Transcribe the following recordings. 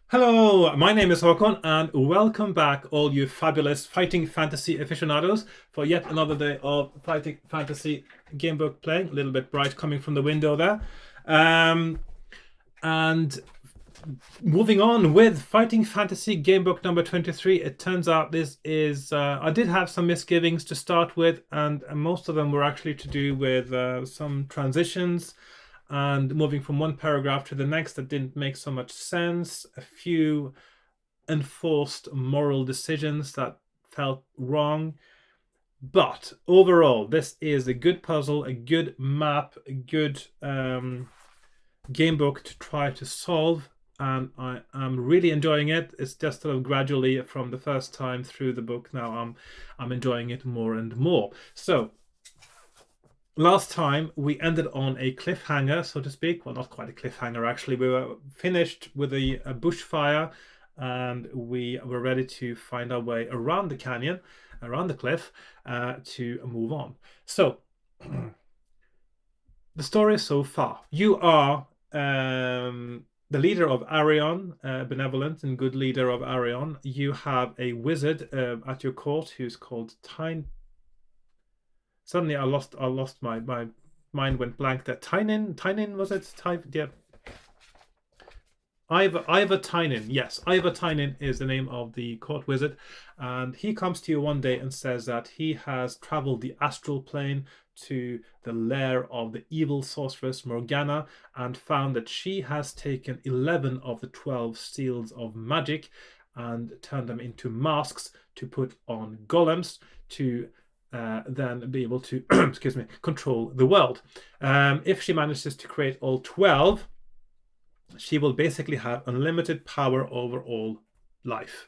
Hello, my name is Hakon, and welcome back, all you fabulous fighting fantasy aficionados, for yet another day of fighting fantasy gamebook playing. A little bit bright coming from the window there. Um, and moving on with fighting fantasy gamebook number 23, it turns out this is. I did have some misgivings to start with, and most of them were actually to do with some transitions and moving from one paragraph to the next that didn't make so much sense, a few enforced moral decisions that felt wrong. But overall, this is a good puzzle, a good map, a good game book to try to solve. And I am really enjoying it. It's just sort of gradually from the first time through the book. Now I'm enjoying it more and more. So last time we ended on a cliffhanger, so to speak. Well, not quite a cliffhanger, actually. We were finished with a bushfire and we were ready to find our way around the canyon, around the cliff, to move on. So, the story so far. You are the leader of Arion, benevolent and good leader of Arion. You have a wizard at your court who's called Tyne. Suddenly, I lost my mind went blank. That Tynan was it? Yeah, Ivor Tynan. Yes, Ivor Tynan is the name of the court wizard, and he comes to you one day and says that he has traveled the astral plane to the lair of the evil sorceress Morgana and found that she has taken 11 of the 12 seals of magic and turned them into masks to put on golems to then be able to excuse me, control the world. If she manages to create all 12, she will basically have unlimited power over all life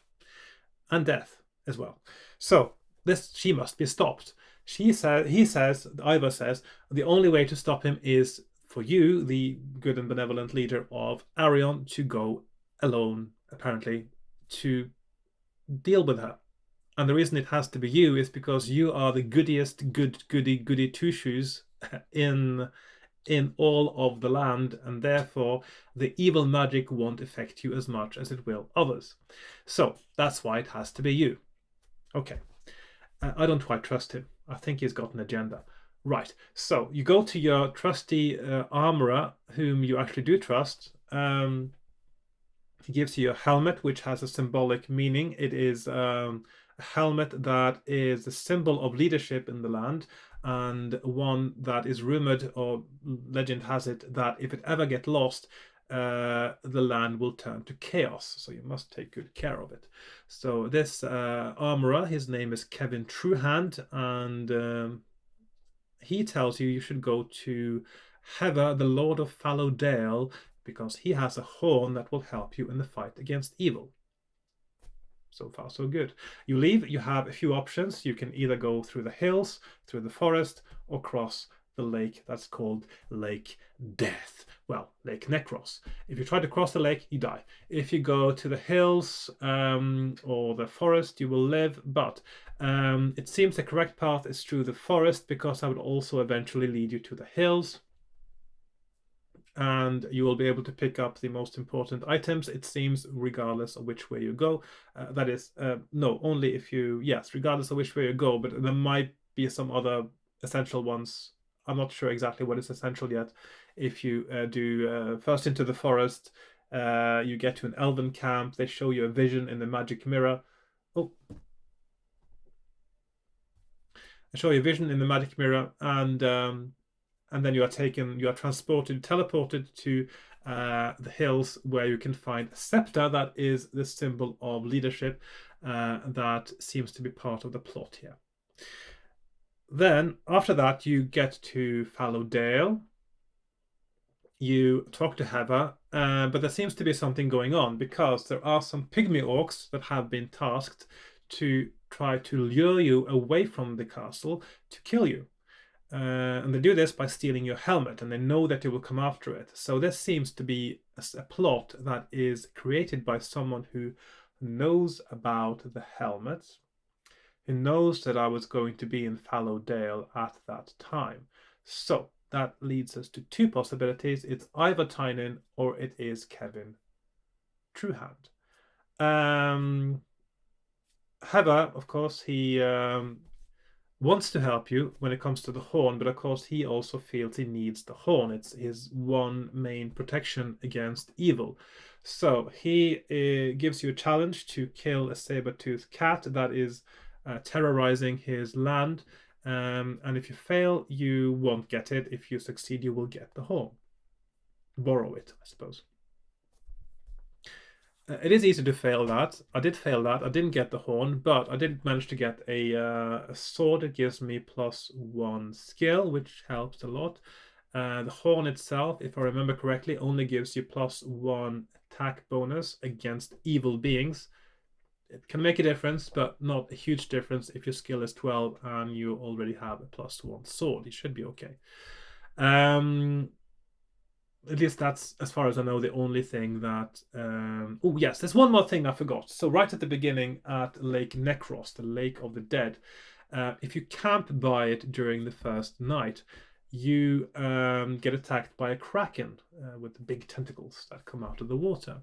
and death as well. So this she must be stopped. Ivor says, the only way to stop him is for you, the good and benevolent leader of Arion, to go alone, apparently, to deal with her. And the reason it has to be you is because you are the goodiest goody two shoes in all of the land, and therefore the evil magic won't affect you as much as it will others. So that's why it has to be you. Okay. I don't quite trust him. I think he's got an agenda. Right. So you go to your trusty armorer, whom you actually do trust. He gives you a helmet, which has a symbolic meaning. It is a helmet that is a symbol of leadership in the land, and one that is rumored, or legend has it, that if it ever get lost, the land will turn to chaos. So you must take good care of it. So this armorer, his name is Kevin Truehand, and he tells you should go to Heather, the Lord of Fallowdale, because he has a horn that will help you in the fight against evil. So far, so good. You leave, you have a few options. You can either go through the hills, through the forest, or cross the lake that's called Lake Death. Well, Lake Necros. If you try to cross the lake, you die. If you go to the hills or the forest, you will live. But it seems the correct path is through the forest, because I would also eventually lead you to the hills, and you will be able to pick up the most important items, it seems, regardless of which way you go. That is, no, only if you, yes, regardless of which way you go, but there might be some other essential ones. I'm not sure exactly what is essential yet. If you do first into the forest, you get to an elven camp. They show you a vision in the magic mirror. Oh, they show you a vision in the magic mirror, and then you are transported, teleported to the hills, where you can find a scepter that is the symbol of leadership that seems to be part of the plot here. Then, after that, you get to Fallowdale. You talk to Heather, but there seems to be something going on, because there are some pygmy orcs that have been tasked to try to lure you away from the castle to kill you. And they do this by stealing your helmet, and they know that you will come after it. So this seems to be a plot that is created by someone who knows about the helmet, who knows that I was going to be in Fallowdale at that time. So that leads us to two possibilities. It's either Tynan or it is Kevin True Hand. However, of course, he wants to help you when it comes to the horn, but of course he also feels he needs the horn. It's his one main protection against evil. So he gives you a challenge to kill a saber-toothed cat that is terrorizing his land. And if you fail, you won't get it. If you succeed, you will get the horn. Borrow it, I suppose. It is easy to fail that. I did fail that. I didn't get the horn, but I did manage to get a sword that gives me +1 skill, which helps a lot. The horn itself, if I remember correctly, only gives you +1 attack bonus against evil beings. It can make a difference, but not a huge difference if your skill is 12 and you already have a +1 sword. You should be okay. At least that's, as far as I know, the only thing that... oh, yes, there's one more thing I forgot. So right at the beginning at Lake Necros, the Lake of the Dead, if you camp by it during the first night, you get attacked by a kraken with big tentacles that come out of the water.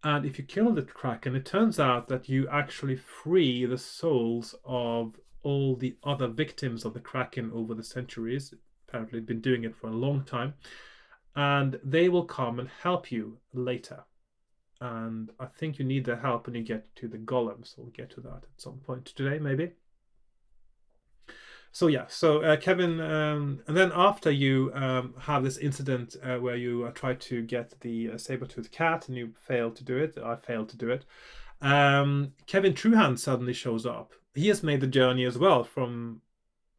And if you kill the kraken, it turns out that you actually free the souls of all the other victims of the kraken over the centuries. Apparently been doing it for a long time. And they will come and help you later. And I think you need their help when you get to the golem. So we'll get to that at some point today, maybe. So yeah, so Kevin, and then after you have this incident where you try to get the saber-toothed cat and you fail to do it, I failed to do it, Kevin Truehand suddenly shows up. He has made the journey as well from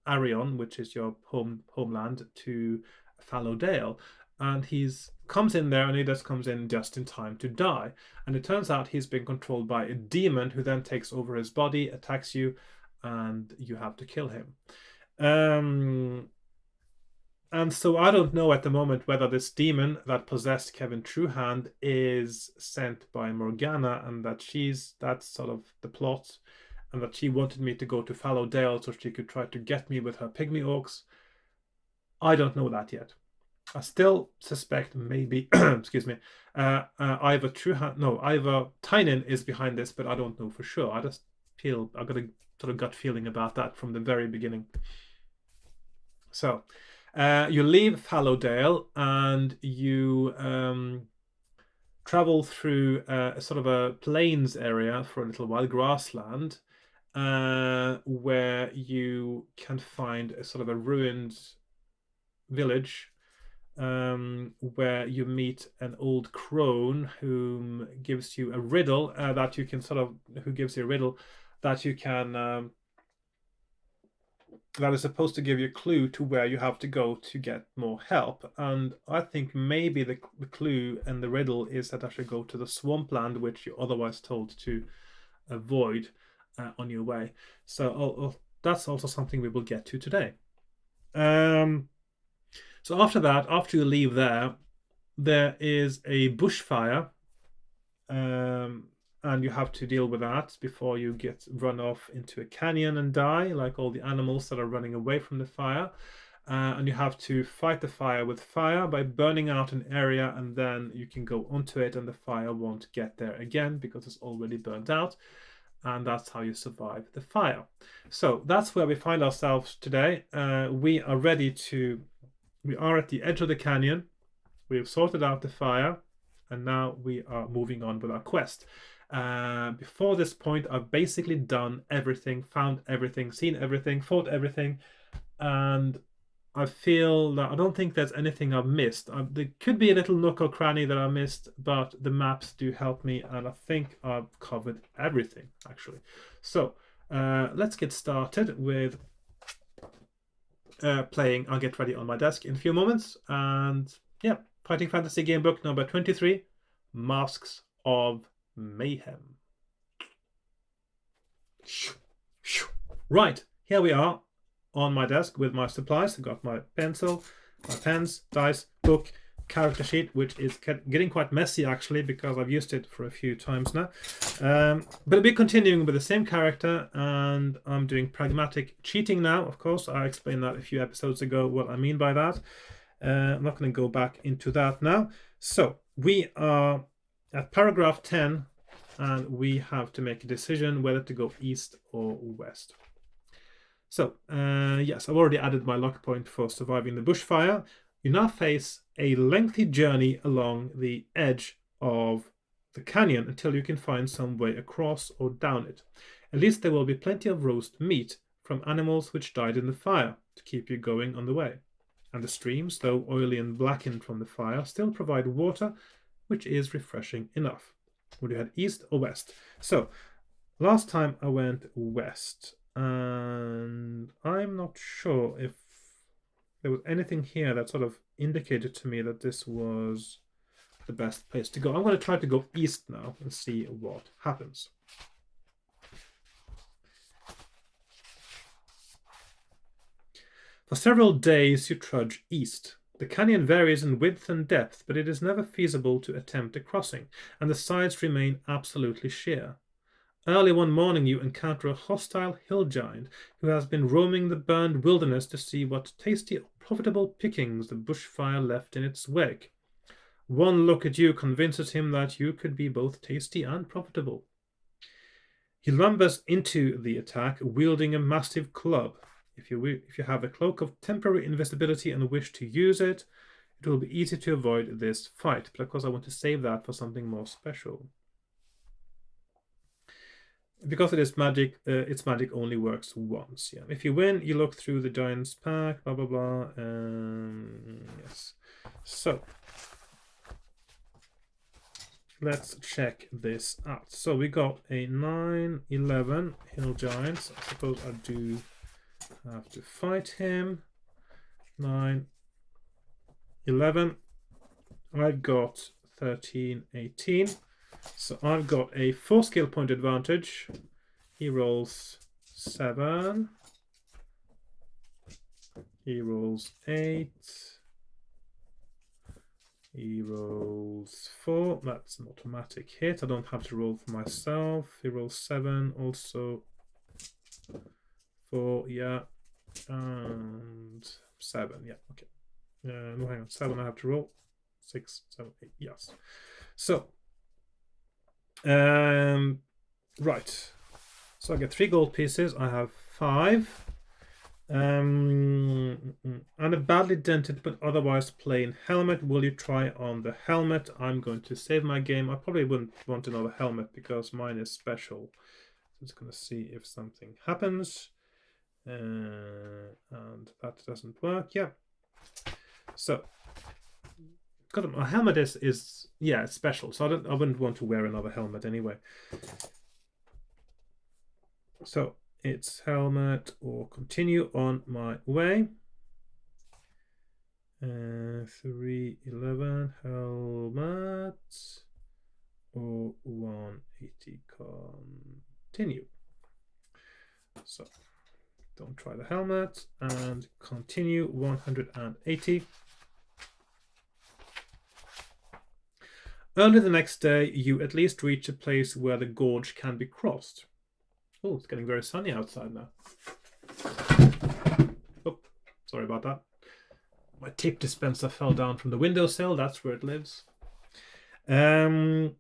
Arion, which is your homeland, to Fallowdale. And he's comes in there, and he just comes in just in time to die. And it turns out he's been controlled by a demon who then takes over his body, attacks you, and you have to kill him. And so I don't know at the moment whether this demon that possessed Kevin Truehand is sent by Morgana, and that that's sort of the plot, and that she wanted me to go to Fallowdale so she could try to get me with her pygmy orcs. I don't know that yet. I still suspect maybe, excuse me, either Tynan is behind this, but I don't know for sure. I just feel I've got a sort of gut feeling about that from the very beginning. So you leave Fallowdale and you travel through a sort of a plains area for a little while, grassland, where you can find a sort of a ruined village, where you meet an old crone who gives you a riddle that you can that is supposed to give you a clue to where you have to go to get more help. And I think maybe the clue and the riddle is that I should go to the swampland, which you're otherwise told to avoid on your way. So that's also something we will get to today. So after that, after you leave there is a bushfire, and you have to deal with that before you get run off into a canyon and die, like all the animals that are running away from the fire. And you have to fight the fire with fire by burning out an area, and then you can go onto it and the fire won't get there again because it's already burnt out. And that's how you survive the fire. So that's where we find ourselves today. We are at the edge of the canyon. We've sorted out the fire, and now we are moving on with our quest. Before this point, I've basically done everything, found everything, seen everything, fought everything, and I feel that I don't think there's anything I've missed. There could be a little nook or cranny that I missed, but the maps do help me, and I think I've covered everything, actually. So let's get started with playing. I'll get ready on my desk in a few moments, and yeah, Fighting Fantasy Game Book number 23, Masks of Mayhem. Right, here we are on my desk with my supplies. I've got my pencil, my pens, dice, book, character sheet, which is getting quite messy actually because I've used it for a few times now. But I'll be continuing with the same character, and I'm doing pragmatic cheating now. Of course, I explained that a few episodes ago, what I mean by that. I'm not going to go back into that now. So we are at paragraph 10, and we have to make a decision whether to go east or west. So, yes, I've already added my luck point for surviving the bushfire. You now face a lengthy journey along the edge of the canyon until you can find some way across or down it. At least there will be plenty of roast meat from animals which died in the fire to keep you going on the way. And the streams, though oily and blackened from the fire, still provide water, which is refreshing enough. Would you head east or west? So, last time I went west, and I'm not sure if there was anything here that sort of indicated to me that this was the best place to go. I'm going to try to go east now and see what happens. For several days you trudge east. The canyon varies in width and depth, but it is never feasible to attempt a crossing, and the sides remain absolutely sheer. Early one morning you encounter a hostile hill giant who has been roaming the burned wilderness to see what tasty, profitable pickings the bushfire left in its wake. One look at you convinces him that you could be both tasty and profitable. He lumbers into the attack, wielding a massive club. If you have a cloak of temporary invisibility and wish to use it, it will be easy to avoid this fight, but of course I want to save that for something more special. Because it is magic, its magic only works once. Yeah. If you win, you look through the giant's pack, blah, blah, blah. Yes. So, let's check this out. So, we got a 9, 11 hill giants. I suppose I do have to fight him. 9, 11. I've got 13, 18. So I've got a 4 skill point advantage. He rolls 7. He rolls 8. He rolls 4. That's an automatic hit. I don't have to roll for myself. He rolls 7. Also 4. Yeah. And 7. Yeah. Okay. No, hang on. 7 I have to roll. 6, 7, 8. Yes. So. Right. So I get 3 gold pieces. I have 5. And a badly dented but otherwise plain helmet. Will you try on the helmet? I'm going to save my game. I probably wouldn't want another helmet because mine is special. So just going to see if something happens. And that doesn't work. Yeah. So. My helmet is yeah, it's special, so I wouldn't want to wear another helmet anyway. So it's helmet or continue on my way. 3, 11 helmet or 180 continue. So don't try the helmet and continue 180. Early the next day, you at least reach a place where the gorge can be crossed. Oh, it's getting very sunny outside now. Oh, sorry about that. My tape dispenser fell down from the windowsill. That's where it lives. A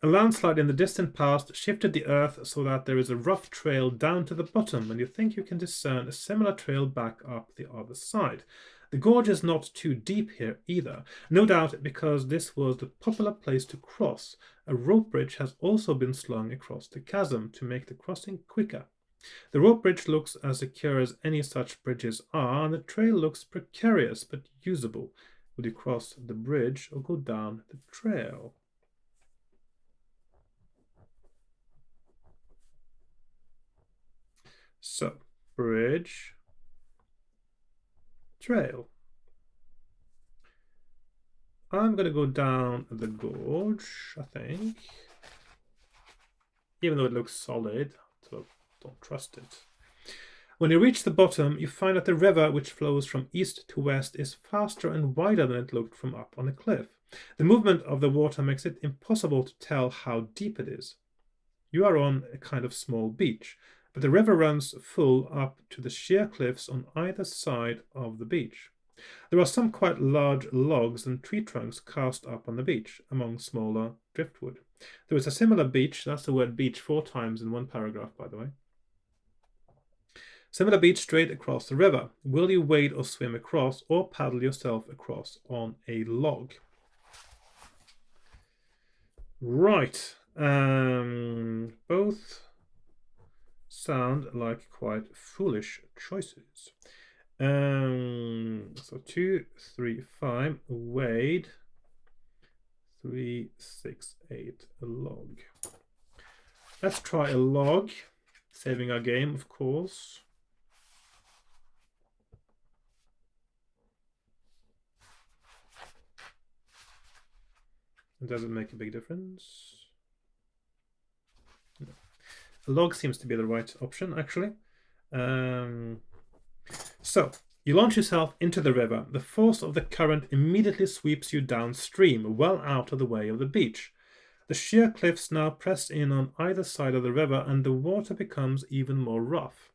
landslide in the distant past shifted the earth so that there is a rough trail down to the bottom, and you think you can discern a similar trail back up the other side. The gorge is not too deep here either, no doubt because this was the popular place to cross. A rope bridge has also been slung across the chasm to make the crossing quicker. The rope bridge looks as secure as any such bridges are, and the trail looks precarious but usable. Will you cross the bridge or go down the trail? So, bridge, trail. I'm going to go down the gorge, I think. Even though it looks solid, so don't trust it. When you reach the bottom, you find that the river, which flows from east to west, is faster and wider than it looked from up on the cliff. The movement of the water makes it impossible to tell how deep it is. You are on a kind of small beach, but the river runs full up to the sheer cliffs on either side of the beach. There are some quite large logs and tree trunks cast up on the beach among smaller driftwood. There is a similar beach, that's the word beach 4 times in one paragraph, by the way. Similar beach straight across the river. Will you wade or swim across or paddle yourself across on a log? Right. Both sound like quite foolish choices. So 2, 3, 5, wade. 3, 6, 8, a log. Let's try a log. Saving our game, of course. Does it make a big difference? No. A log seems to be the right option, actually. So, you launch yourself into the river. The force of the current immediately sweeps you downstream, well out of the way of the beach. The sheer cliffs now press in on either side of the river, and the water becomes even more rough.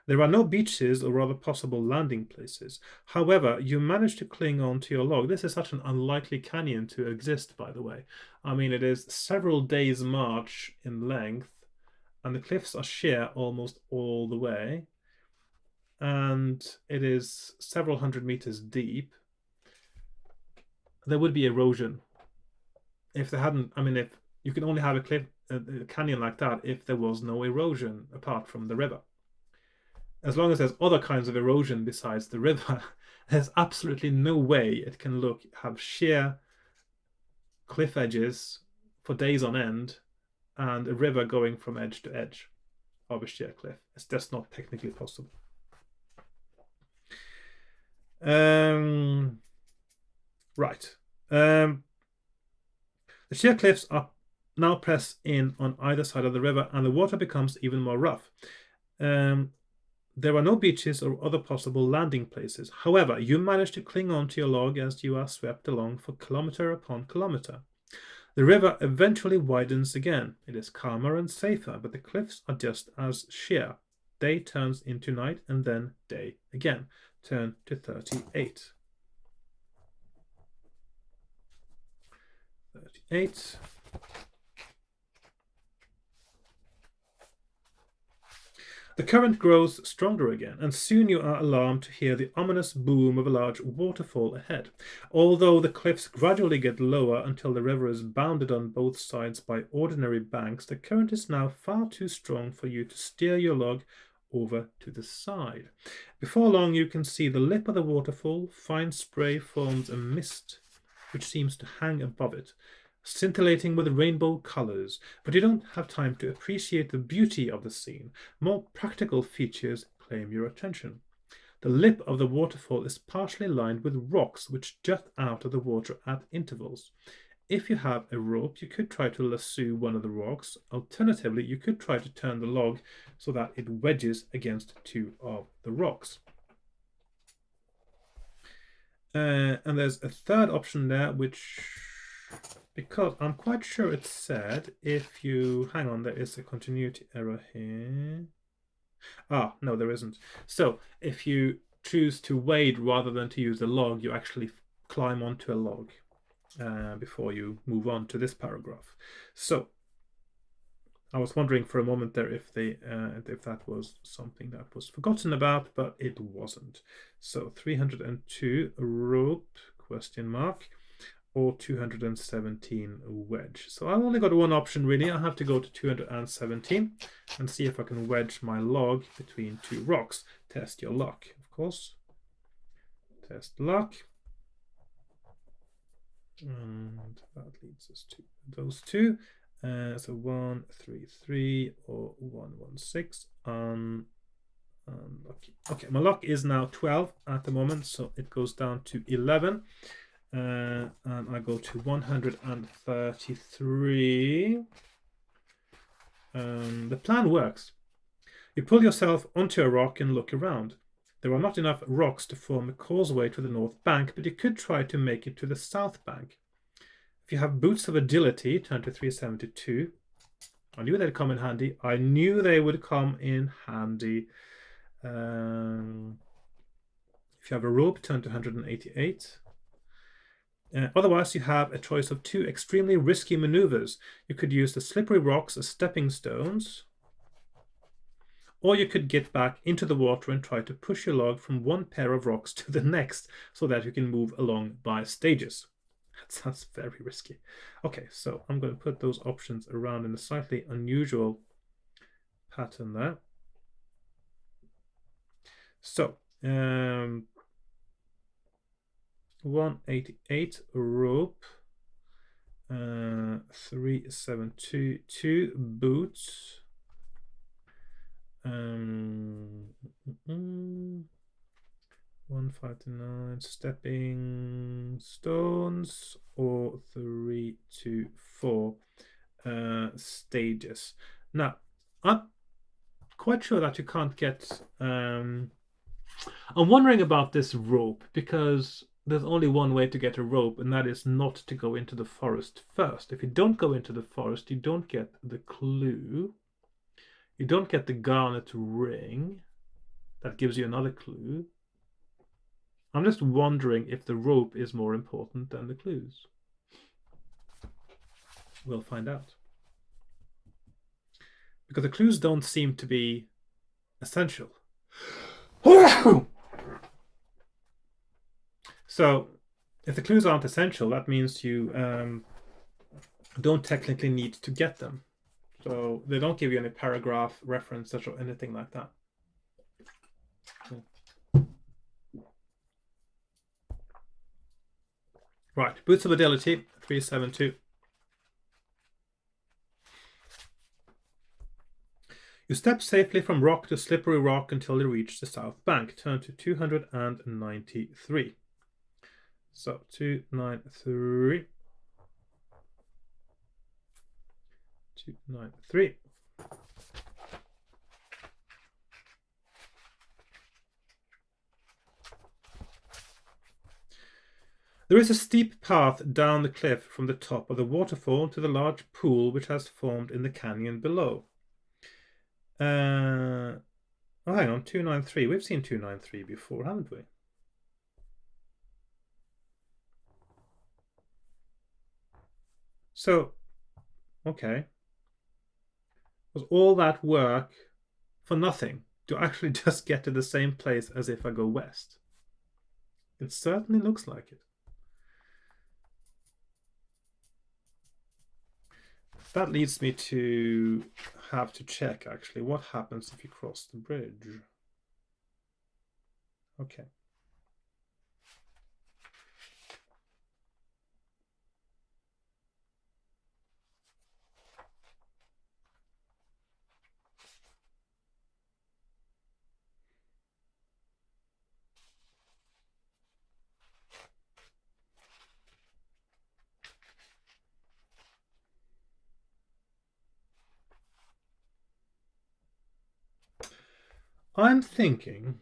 There are no beaches or other possible landing places. However, you manage to cling on to your log. This is such an unlikely canyon to exist, by the way. I mean, it is several days' march in length, and the cliffs are sheer almost all the way. And it is several hundred meters deep. There would be erosion. If there hadn't, I mean, if you can only have a canyon like that if there was no erosion apart from the river. As long as there's other kinds of erosion besides the river, there's absolutely no way it can have sheer cliff edges for days on end and a river going from edge to edge of a sheer cliff. It's just not technically possible. Right. The sheer cliffs are now press in on either side of the river, and the water becomes even more rough. There are no beaches or other possible landing places. However, you manage to cling on to your log as you are swept along for kilometer upon kilometer. The river eventually widens again. It is calmer and safer, but the cliffs are just as sheer. Day turns into night, and then day again. Turn to 38. 38. The current grows stronger again, and soon you are alarmed to hear the ominous boom of a large waterfall ahead. Although the cliffs gradually get lower until the river is bounded on both sides by ordinary banks, the current is now far too strong for you to steer your log over to the side. Before long, you can see the lip of the waterfall. Fine spray forms a mist which seems to hang above it, scintillating with rainbow colors, but you don't have time to appreciate the beauty of the scene. More practical features claim your attention. The lip of the waterfall is partially lined with rocks which jut out of the water at intervals. If you have a rope, you could try to lasso one of the rocks. Alternatively, you could try to turn the log so that it wedges against two of the rocks. And there's a third option there, which, because I'm quite sure it said if you, hang on, there is a continuity error here. Ah, no, there isn't. So if you choose to wade rather than to use the log, you actually climb onto a log before you move on to this paragraph. So I was wondering for a moment there if that was something that was forgotten about, but it wasn't. So 302 rope question mark or 217 wedge. So I've only got one option really. I have to go to 217 and see if I can wedge my log between two rocks. Test your luck, of course. Test luck. And that leads us to those two. So 133 or 116. Unlucky. Okay, my luck is now 12 at the moment, so it goes down to 11. And I go to 133. The plan works. You pull yourself onto a rock and look around. There are not enough rocks to form a causeway to the north bank, but you could try to make it to the south bank. If you have boots of agility, turn to 372. I knew they'd come in handy. I knew they would come in handy. If If you have a rope, turn to 188. Otherwise, you have a choice of 2 extremely risky maneuvers. You could use the slippery rocks as stepping stones, or you could get back into the water and try to push your log from one pair of rocks to the next so that you can move along by stages. That sounds very risky. Okay, so I'm going to put those options around in a slightly unusual pattern there. So, 188 rope, 372 2 boots, 159 stepping stones, or 3 to 4 stages. Now, I'm quite sure that you can't get. I'm wondering about this rope, because there's only one way to get a rope, and that is not to go into the forest first. If you don't go into the forest, you don't get the clue. You don't get the garnet ring. That gives you another clue. I'm just wondering if the rope is more important than the clues. We'll find out. Because the clues don't seem to be essential. So, if the clues aren't essential, that means you don't technically need to get them. So, they don't give you any paragraph references or anything like that. Right, boots of agility, 372. You step safely from rock to slippery rock until you reach the south bank. Turn to 293. So 293. 293. There is a steep path down the cliff from the top of the waterfall to the large pool which has formed in the canyon below. Oh, hang on, 293. We've seen 293 before, haven't we? So, okay. Was all that work for nothing to actually just get to the same place as if I go west? It certainly looks like it. That leads me to have to check, actually, what happens if you cross the bridge. Okay. I'm thinking,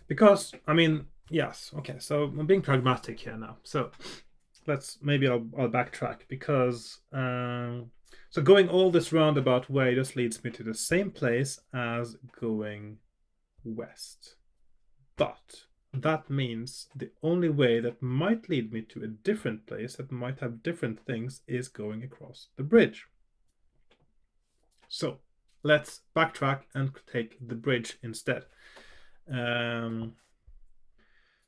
because, I mean, yes, okay, so I'm being pragmatic here now. So maybe I'll backtrack, because so going all this roundabout way just leads me to the same place as going west. But that means the only way that might lead me to a different place that might have different things is going across the bridge. So let's backtrack and take the bridge instead.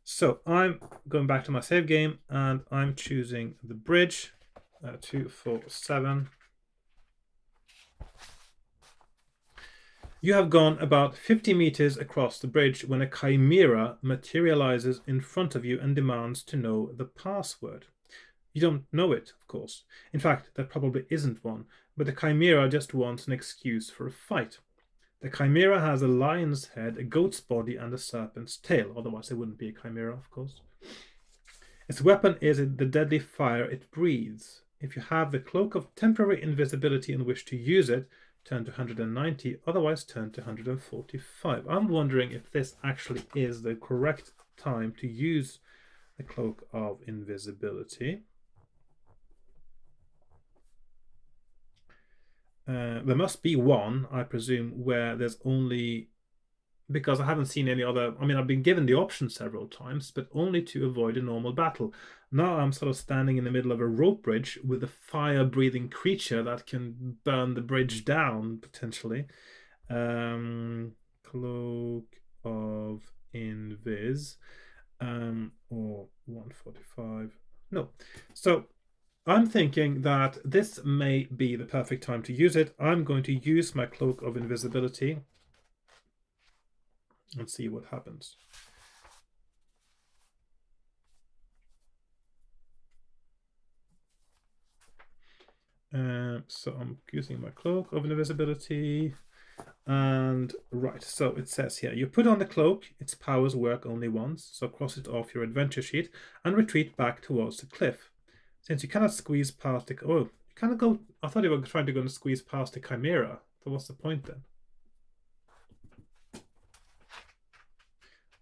So I'm going back to my save game and I'm choosing the bridge, 247. You have gone about 50 meters across the bridge when a chimera materializes in front of you and demands to know the password. You don't know it, of course. In fact, there probably isn't one, but the chimera just wants an excuse for a fight. The chimera has a lion's head, a goat's body, and a serpent's tail. Otherwise, it wouldn't be a chimera, of course. Its weapon is the deadly fire it breathes. If you have the cloak of temporary invisibility and wish to use it, turn to 190, otherwise turn to 145. I'm wondering if this actually is the correct time to use the cloak of invisibility. There must be one, I presume, where there's only because I haven't seen any other. I mean, I've been given the option several times, but only to avoid a normal battle. Now I'm sort of standing in the middle of a rope bridge with a fire-breathing creature that can burn the bridge down, potentially. Cloak of Invis, or 145. No. So I'm thinking that this may be the perfect time to use it. I'm going to use my Cloak of Invisibility and see what happens. So I'm using my Cloak of Invisibility. And right, so it says here, you put on the cloak, its powers work only once, so cross it off your adventure sheet and retreat back towards the cliff. Since you cannot squeeze past the... Oh, you cannot go... I thought you were trying to go and squeeze past the Chimera. So what's the point then?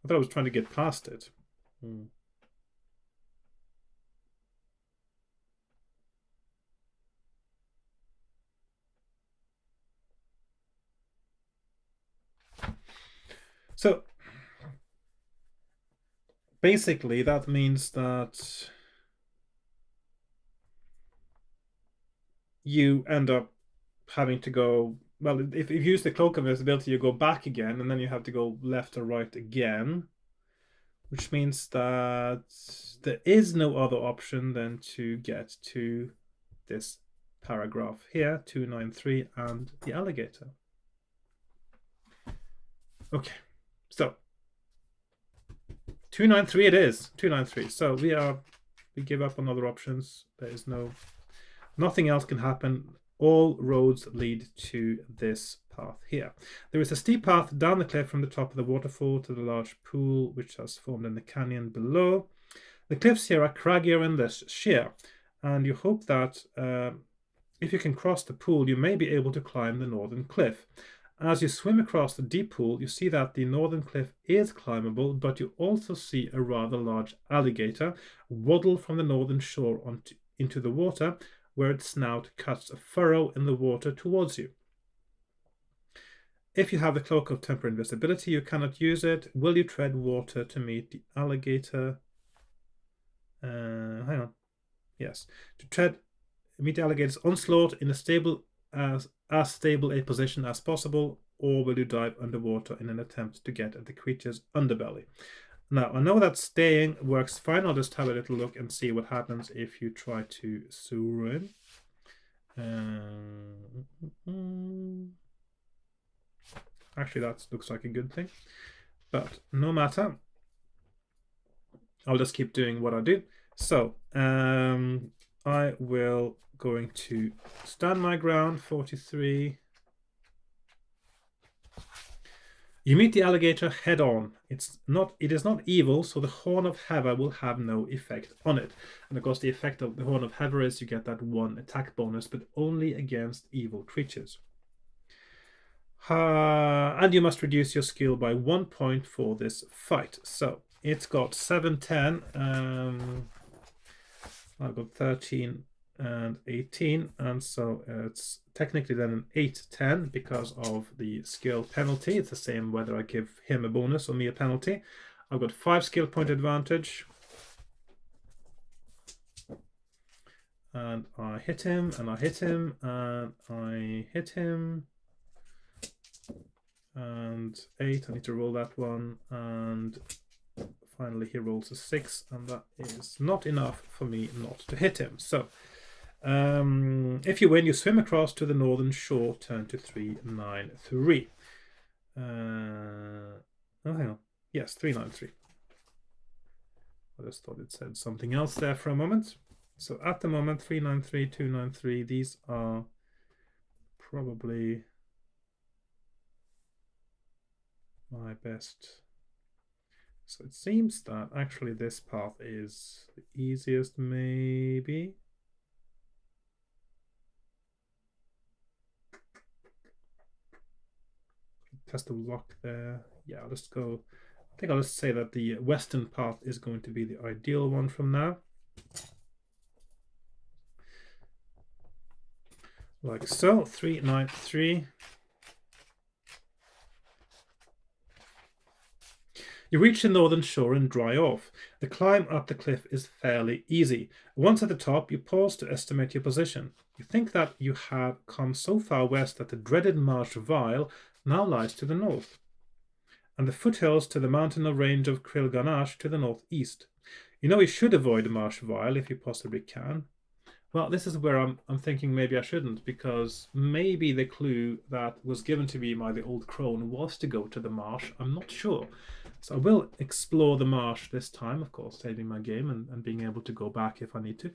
I thought I was trying to get past it. So basically that means that you end up having to go, well, if you use the Cloak of Invisibility, you go back again, and then you have to go left or right again, which means that there is no other option than to get to this paragraph here, 293, and the alligator. Okay, so 293 it is, 293. So we give up on other options. There is nothing else can happen. All roads lead to this path here. There is a steep path down the cliff from the top of the waterfall to the large pool which has formed in the canyon below. The cliffs here are craggier and less sheer, and you hope that if you can cross the pool, you may be able to climb the northern cliff. As you swim across the deep pool, you see that the northern cliff is climbable, but you also see a rather large alligator waddle from the northern shore into the water, where its snout cuts a furrow in the water towards you. If you have the Cloak of Temporary Invisibility, you cannot use it. Will you tread water to meet the alligator? Hang on. Yes. To meet the alligator's onslaught in a stable as stable a position as possible, or will you dive underwater in an attempt to get at the creature's underbelly? Now, I know that staying works fine. I'll just have a little look and see what happens if you try to swim. Actually, that looks like a good thing. But no matter. I'll just keep doing what I do. So, I will going to stand my ground, 43. You meet the alligator head on. It is not evil, so the Horn of Heather will have no effect on it. And of course, the effect of the Horn of Heather is you get that 1 attack bonus, but only against evil creatures. And you must reduce your skill by 1 point for this fight. So it's got 7, 10. I've got 13 and 18, and so it's technically then an 8, 10 because of the skill penalty. It's the same whether I give him a bonus or me a penalty. I've got 5 skill point advantage. And I hit him, and I hit him, and I hit him. And 8, I need to roll that one, and finally he rolls a 6, and that is not enough for me not to hit him. So if you win, you swim across to the northern shore, turn to 393. Oh, hang on. Yes, 393. I just thought it said something else there for a moment. So at the moment, 393, 293, these are probably my best. So it seems that actually this path is the easiest, maybe. Test of luck there. Yeah, I'll just go. I think I'll just say that the western path is going to be the ideal one from now. Like so, 393. You reach the northern shore and dry off. The climb up the cliff is fairly easy. Once at the top, you pause to estimate your position. You think that you have come so far west that the dreaded Marsh Vile now lies to the north, and the foothills to the mountain range of Krilganash to the northeast. You know you should avoid Marsh Vile if you possibly can. Well, this is where I'm thinking maybe I shouldn't, because maybe the clue that was given to me by the old crone was to go to the marsh. I'm not sure. So I will explore the marsh this time, of course, saving my game and being able to go back if I need to.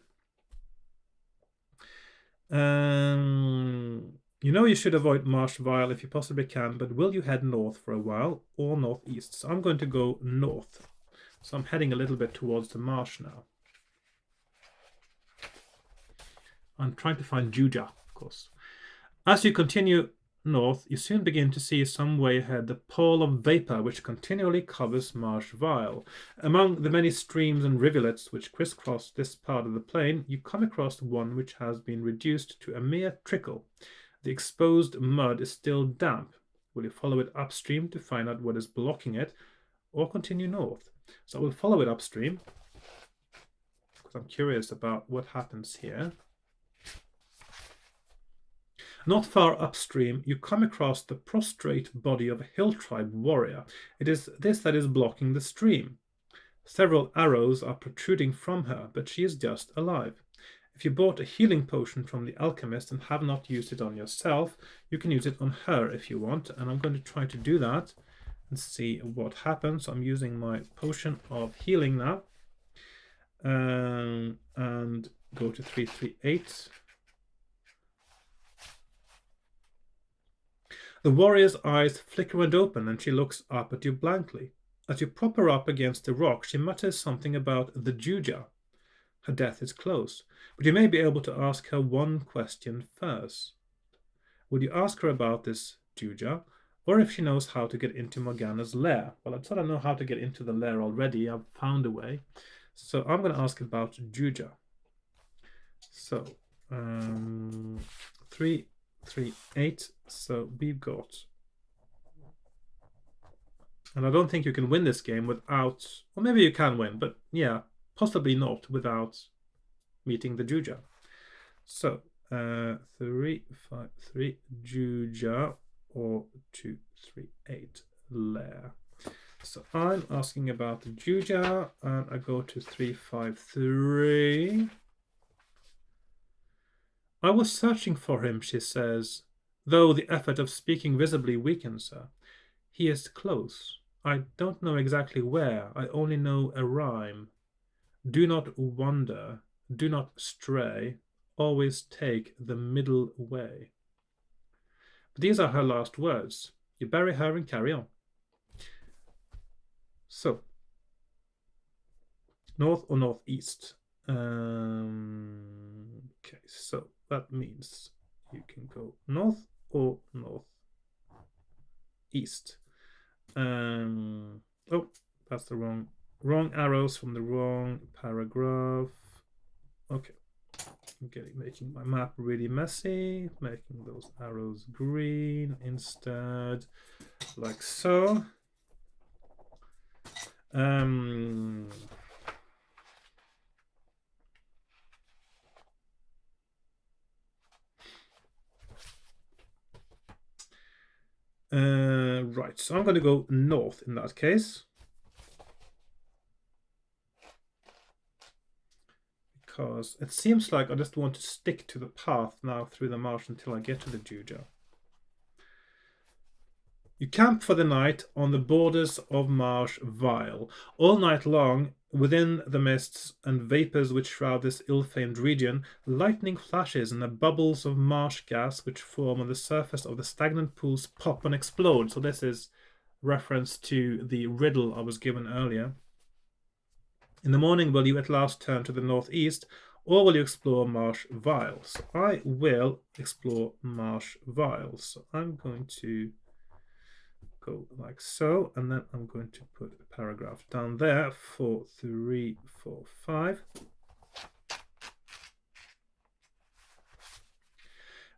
You know you should avoid Marsh Vile if you possibly can, but will you head north for a while or northeast? So I'm going to go north. So I'm heading a little bit towards the marsh now. I'm trying to find Juja, of course. As you continue north, you soon begin to see some way ahead the pall of vapor which continually covers Marsh Vile. Among the many streams and rivulets which crisscross this part of the plain, you come across one which has been reduced to a mere trickle. The exposed mud is still damp. Will you follow it upstream to find out what is blocking it, or continue north? So I will follow it upstream, because I'm curious about what happens here. Not far upstream, you come across the prostrate body of a hill tribe warrior. It is this that is blocking the stream. Several arrows are protruding from her, but she is just alive. If you bought a healing potion from the alchemist and have not used it on yourself, you can use it on her if you want, and I'm going to try to do that and see what happens. So I'm using my potion of healing now, and go to 338. The warrior's eyes flicker and open, and she looks up at you blankly. As you prop her up against the rock, she mutters something about the Juja. Her death is close, but you may be able to ask her one question first. Would you ask her about this Juja, or if she knows how to get into Morgana's lair? Well, I sort of know how to get into the lair already. I've found a way. So I'm going to ask about Juja. So, 338. So we've got, and I don't think you can win this game without, or maybe you can win, but yeah, possibly not without meeting the Juja. So 353 Juja or 238 lair. So I'm asking about the Juja, and I go to 353. I was searching for him, she says, though the effort of speaking visibly weakens her. He is close. I don't know exactly where. I only know a rhyme. Do not wander. Do not stray. Always take the middle way. But these are her last words. You bury her and carry on. So, north or northeast? Okay, so that means you can go north or northeast. Oh, that's the wrong arrows from the wrong paragraph. Okay, I'm making my map really messy, making those arrows green instead, like so. Right, so I'm going to go north in that case, because it seems like I just want to stick to the path now through the marsh until I get to the Juja. You camp for the night on the borders of Marsh Vile. All night long, within the mists and vapors which shroud this ill-famed region, lightning flashes and the bubbles of marsh gas which form on the surface of the stagnant pools pop and explode. So this is reference to the riddle I was given earlier. In the morning, will you at last turn to the northeast, or will you explore Marsh Vile? So I will explore Marsh Vile. So I'm going to go like so, and then I'm going to put a paragraph down there for 3, 4, 5.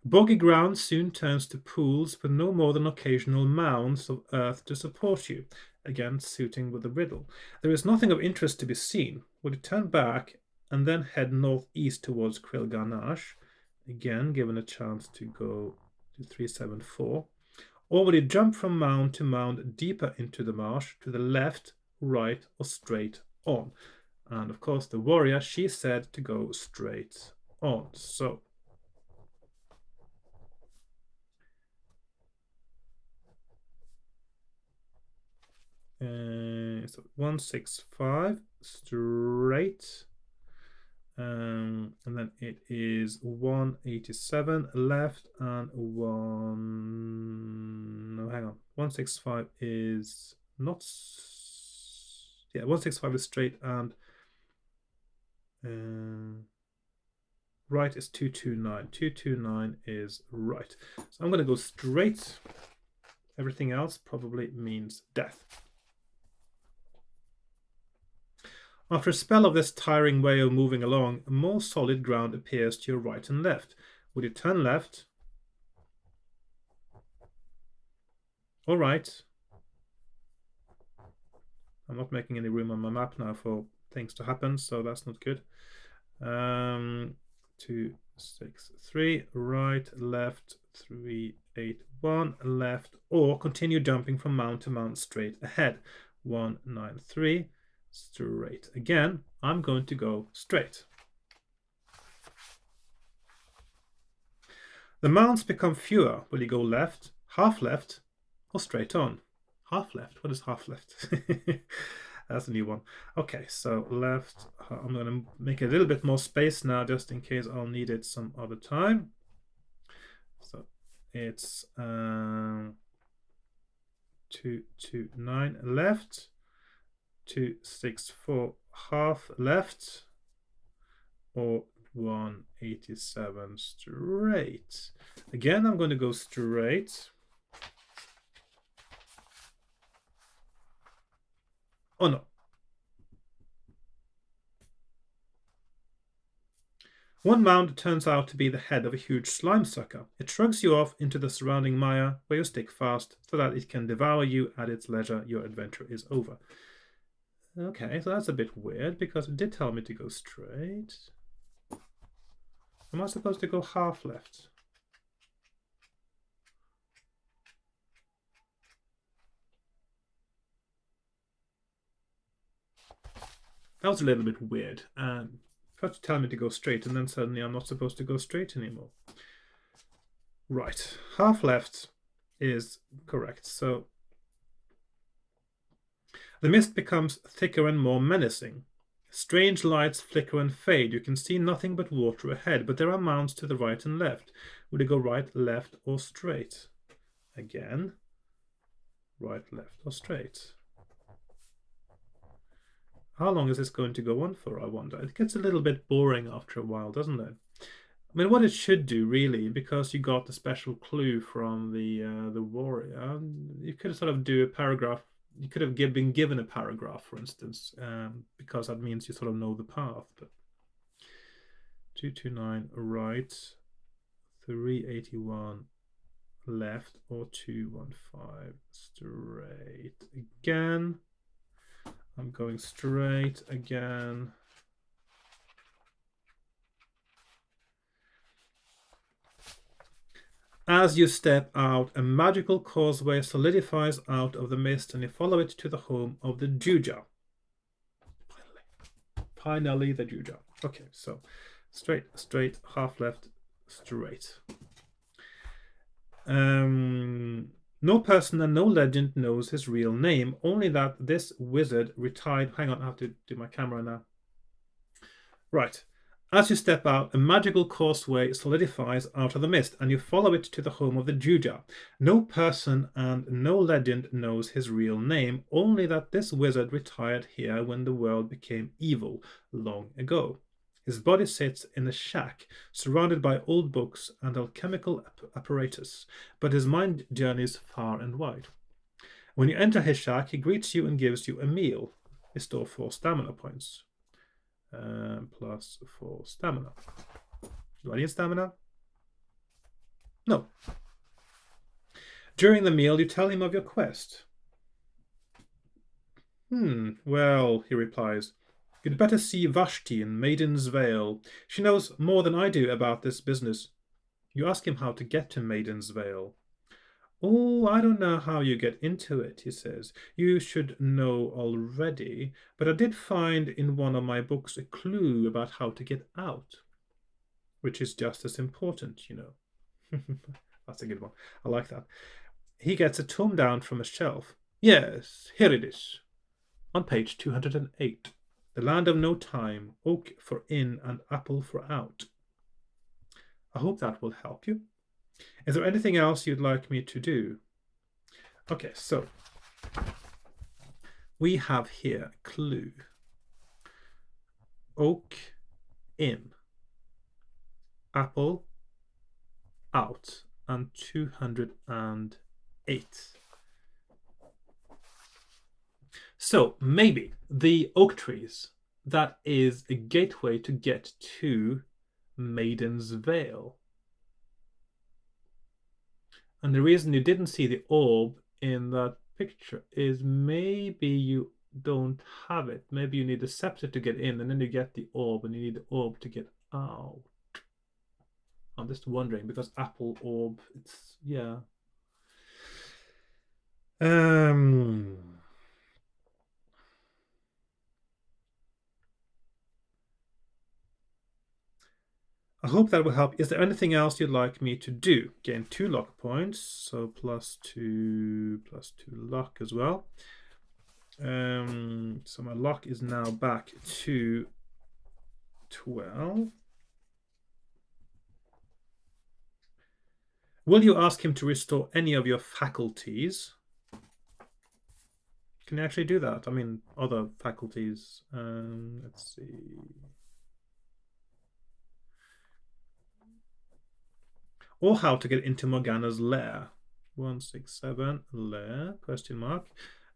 Boggy ground soon turns to pools with no more than occasional mounds of earth to support you. again suiting with the riddle. There is nothing of interest to be seen. Would you turn back and then head northeast towards Krilganash, again given a chance to go to 374, or would you jump from mound to mound deeper into the marsh to the left, right, or straight on? And of course the warrior, she said to go straight on. So so 165 straight, and then it is 187 left and 165 is not, yeah, 165 is straight, and right is 229. 229 is right. So I'm going to go straight. Everything else probably means death. After a spell of this tiring way of moving along, more solid ground appears to your right and left. Would you turn left or right? I'm not making any room on my map now for things to happen, so that's not good. 2, 6, 3, right, left, 3, 8, 1, left, or continue jumping from mound to mound straight ahead. 1, 9, 3. Straight. Again, I'm going to go straight. The mounds become fewer. Will you go left, half left, or straight on? Half left? What is half left? That's a new one. Okay, so left. I'm going to make a little bit more space now just in case I'll need it some other time. So it's 2, 2, 9 left. 2, 6, 4 half left, or 187 straight. Again, I'm going to go straight. Oh no. One mound turns out to be the head of a huge slime sucker. It shrugs you off into the surrounding mire where you stick fast so that it can devour you at its leisure. Your adventure is over. Okay, so that's a bit weird because it did tell me to go straight. Am I supposed to go half left? That was a little bit weird. First tell me to go straight, and then suddenly I'm not supposed to go straight anymore. Right, half left is correct. So the mist becomes thicker and more menacing. Strange lights flicker and fade. You can see nothing but water ahead, but there are mounds to the right and left. Would you go right, left, or straight? Again, right, left, or straight. How long is this going to go on for, I wonder? It gets a little bit boring after a while, doesn't it? I mean, what it should do, really, because you got the special clue from the warrior, you could sort of do a paragraph. You could have been given a paragraph, for instance, because that means you sort of know the path. But 229 right, 381 left, or 215 straight. Again, I'm going straight again. As you step out, a magical causeway solidifies out of the mist and you follow it to the home of the Juja. Finally, the Juja. Okay, so straight, straight, half left, straight. No person and no legend knows his real name, only that this wizard retired. Hang on, I have to do my camera now. Right. As you step out, a magical causeway solidifies out of the mist, and you follow it to the home of the Juja. No person and no legend knows his real name, only that this wizard retired here when the world became evil long ago. His body sits in a shack, surrounded by old books and alchemical apparatus, but his mind journeys far and wide. When you enter his shack, he greets you and gives you a meal. Restore 4 stamina points. Plus 4 stamina. Do I need stamina? No. During the meal, you tell him of your quest. Well, he replies, you'd better see Vashti in Maiden's Vale. She knows more than I do about this business. You ask him how to get to Maiden's Vale. Oh, I don't know how you get into it, he says. You should know already, but I did find in one of my books a clue about how to get out, which is just as important, you know. That's a good one. I like that. He gets a tome down from a shelf. Yes, here it is. On page 208. The land of no time, oak for in and apple for out. I hope that will help you. Is there anything else you'd like me to do? Okay, so we have here clue. Oak in, apple out, and 208. So maybe the oak trees, that is a gateway to get to Maiden's Vale. And the reason you didn't see the orb in that picture is maybe you don't have it. Maybe you need a scepter to get in, and then you get the orb, and you need the orb to get out. I'm just wondering, because apple orb, it's, yeah. I hope that will help. Is there anything else you'd like me to do? Gain 2 luck points, so +2 luck as well. So my luck is now back to 12. Will you ask him to restore any of your faculties? Can you actually do that? I mean, other faculties. Let's see. Or how to get into Morgana's lair. 167 lair, question mark.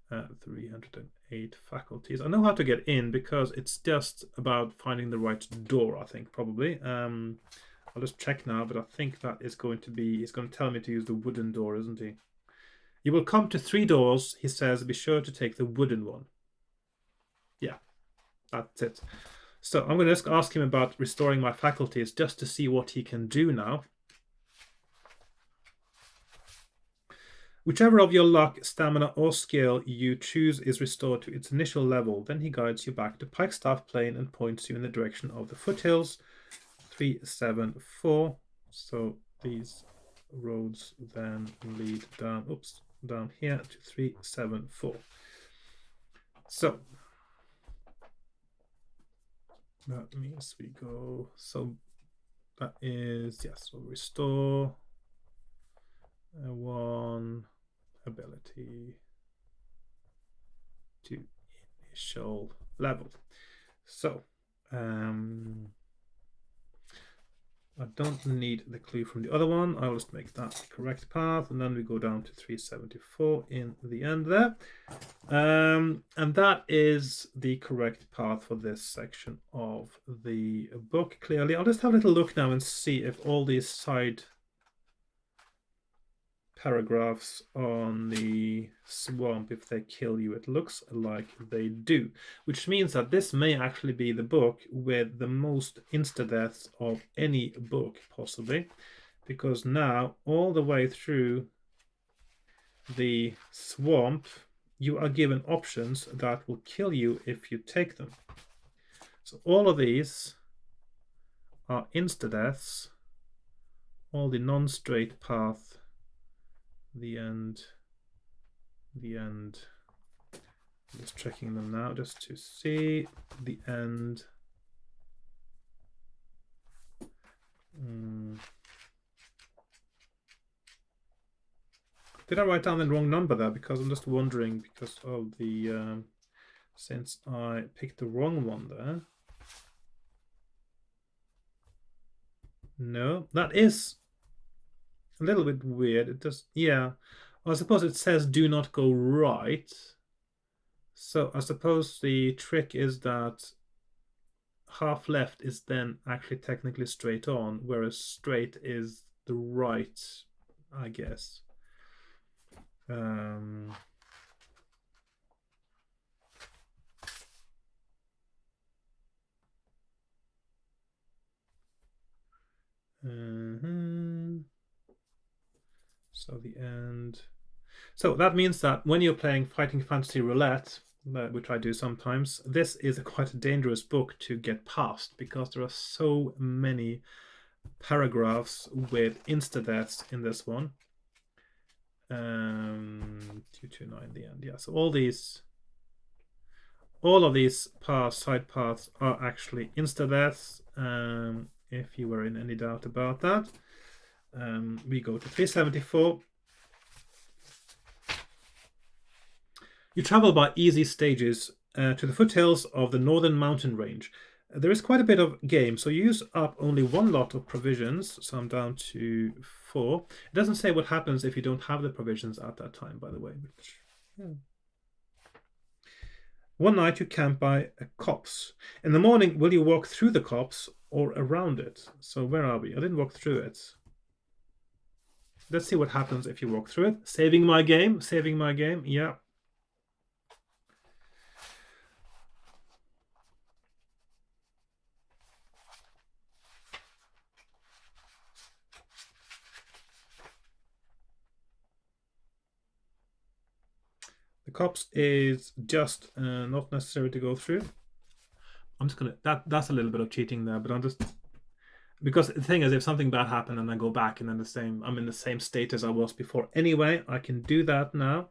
308 faculties. I know how to get in because it's just about finding the right door, I think, probably. I'll just check now, but I think that is going to be, he's going to tell me to use the wooden door, isn't he? You will come to 3 doors, he says. Be sure to take the wooden one. Yeah, that's it. So I'm going to just ask him about restoring my faculties just to see what he can do now. Whichever of your luck, stamina, or skill you choose is restored to its initial level. Then he guides you back to Pikestaff Plain and points you in the direction of the foothills. 374. So these roads then lead down, down here to 374. So that means we go, so that is, yes, we'll restore 1 ability to initial level. So I don't need the clue from the other one. I'll just make that the correct path, and then we go down to 374 in the end there. And that is the correct path for this section of the book, clearly. I'll just have a little look now and see if all these side paragraphs on the swamp, if they kill you. It looks like they do, which means that this may actually be the book with the most insta-deaths of any book, possibly, because now all the way through the swamp you are given options that will kill you if you take them. So all of these are insta-deaths. All the non-straight path, the end. I'm just checking them now just to see the end. Did I write down the wrong number there? Because I'm just wondering, because of the since I picked the wrong one there. No, that is a little bit weird. It does, yeah. I suppose it says do not go right. So I suppose the trick is that half left is then actually technically straight on, whereas straight is the right, I guess. So the end. So that means that when you're playing Fighting Fantasy Roulette, which I do sometimes, this is quite a dangerous book to get past because there are so many paragraphs with insta-deaths in this one. 229 the end. Yeah, so all of these side paths are actually insta-deaths, if you were in any doubt about that. We go to 374. You travel by easy stages to the foothills of the northern mountain range. There is quite a bit of game, so you use up only one lot of provisions, so I'm down to 4. It doesn't say what happens if you don't have the provisions at that time, by the way. Which, yeah. One night you camp by a copse. In the morning, will you walk through the copse or around it? So where are we? I didn't walk through it. Let's see what happens if you walk through it. Saving my game, yeah. The copse is just not necessary to go through. I'm just gonna that's a little bit of cheating there, but I'm just because the thing is, if something bad happened and I go back and then I'm in the same state as I was before anyway, I can do that now.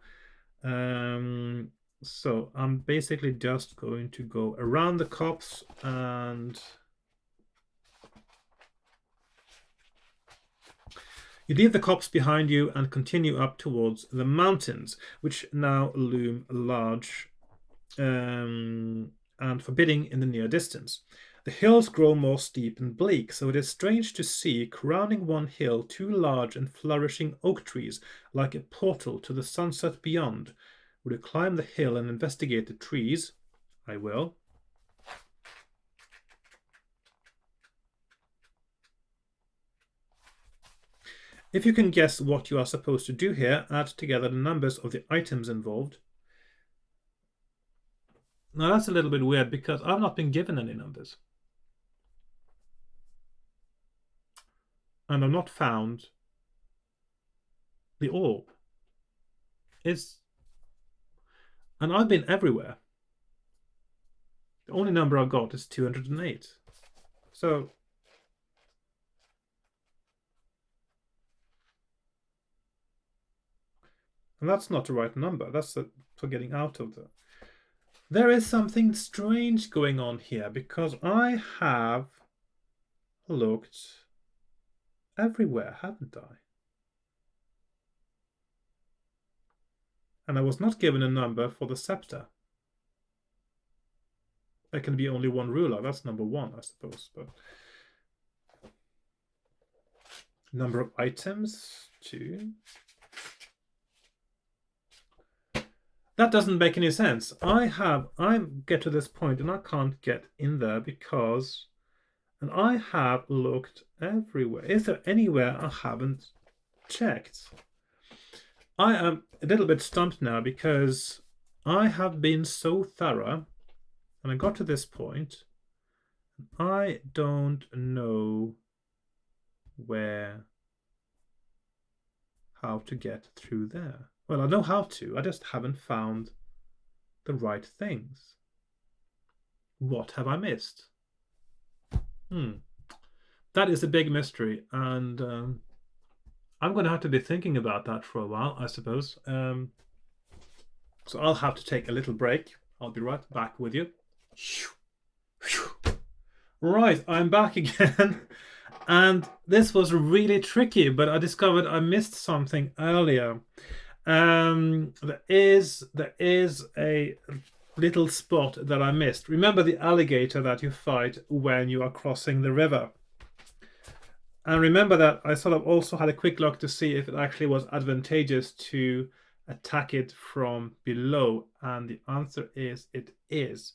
So I'm basically just going to go around the copse and you leave the copse behind you and continue up towards the mountains, which now loom large and forbidding in the near distance. The hills grow more steep and bleak, so it is strange to see, crowning one hill, 2 large and flourishing oak trees, like a portal to the sunset beyond. Would you climb the hill and investigate the trees? I will. If you can guess what you are supposed to do here, add together the numbers of the items involved. Now that's a little bit weird because I've not been given any numbers. And I've not found the orb. And I've been everywhere. The only number I've got is 208. So and that's not the right number. That's for getting out of the... There is something strange going on here because I have looked everywhere, haven't I? And I was not given a number for the scepter. There can be only one ruler. That's number 1, I suppose. But number of items, 2. That doesn't make any sense. I get to this point and I can't get in there because... And I have looked everywhere. Is there anywhere I haven't checked? I am a little bit stumped now because I have been so thorough and I got to this point. I don't know how to get through there. Well, I know how to. I just haven't found the right things. What have I missed? That is a big mystery, and I'm going to have to be thinking about that for a while, I suppose. So I'll have to take a little break. I'll be right back with you. Right, I'm back again. And this was really tricky, but I discovered I missed something earlier. There is a little spot that I missed. Remember the alligator that you fight when you are crossing the river. And remember that I sort of also had a quick look to see if it actually was advantageous to attack it from below. And the answer is it is.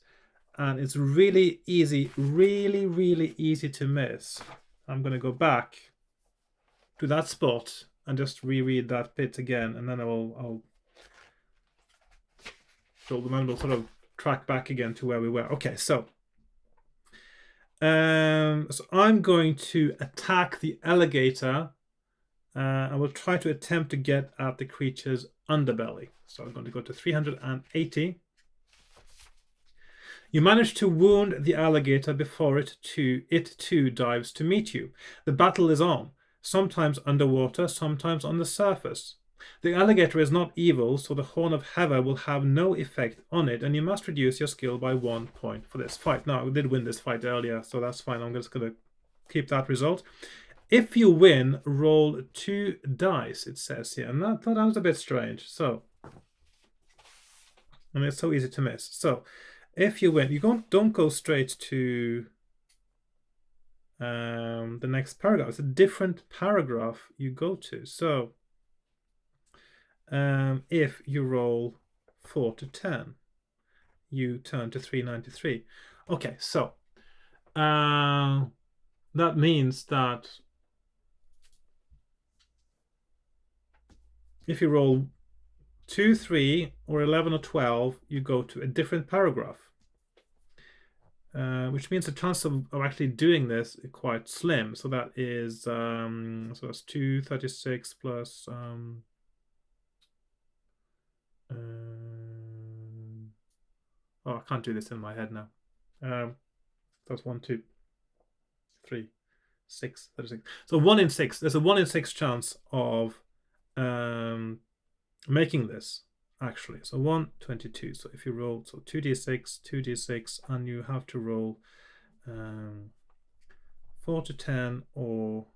And it's really easy, really easy to miss. I'm going to go back to that spot and just reread that bit again, and then I'll sort of track back again to where we were. Okay, so So I'm going to attack the alligator. I will try to attempt to get at the creature's underbelly. So I'm going to go to 380. You manage to wound the alligator before it too dives to meet you. The battle is on, sometimes underwater, sometimes on the surface. The alligator is not evil, so the Horn of Heva will have no effect on it, and you must reduce your skill by 1 point for this fight. Now, I did win this fight earlier, so that's fine. I'm just going to keep that result. If you win, roll 2 dice, it says here. And that was a bit strange. So, and it's so easy to miss. So, if you win, you don't go straight to the next paragraph. It's a different paragraph you go to. So, if you roll 4 to 10, you turn to 393. Okay, so that means that if you roll 2, 3, or 11 or 12, you go to a different paragraph. Which means the chance of actually doing this is quite slim. So that is so that's 236 plus oh, I can't do this in my head now. That's 1, 2, 3, 6, 36. So 1 in 6. There's a 1 in 6 chance of making this actually. So 122. So if you roll, so 2d6, 2d6, and you have to roll 4 to 10 or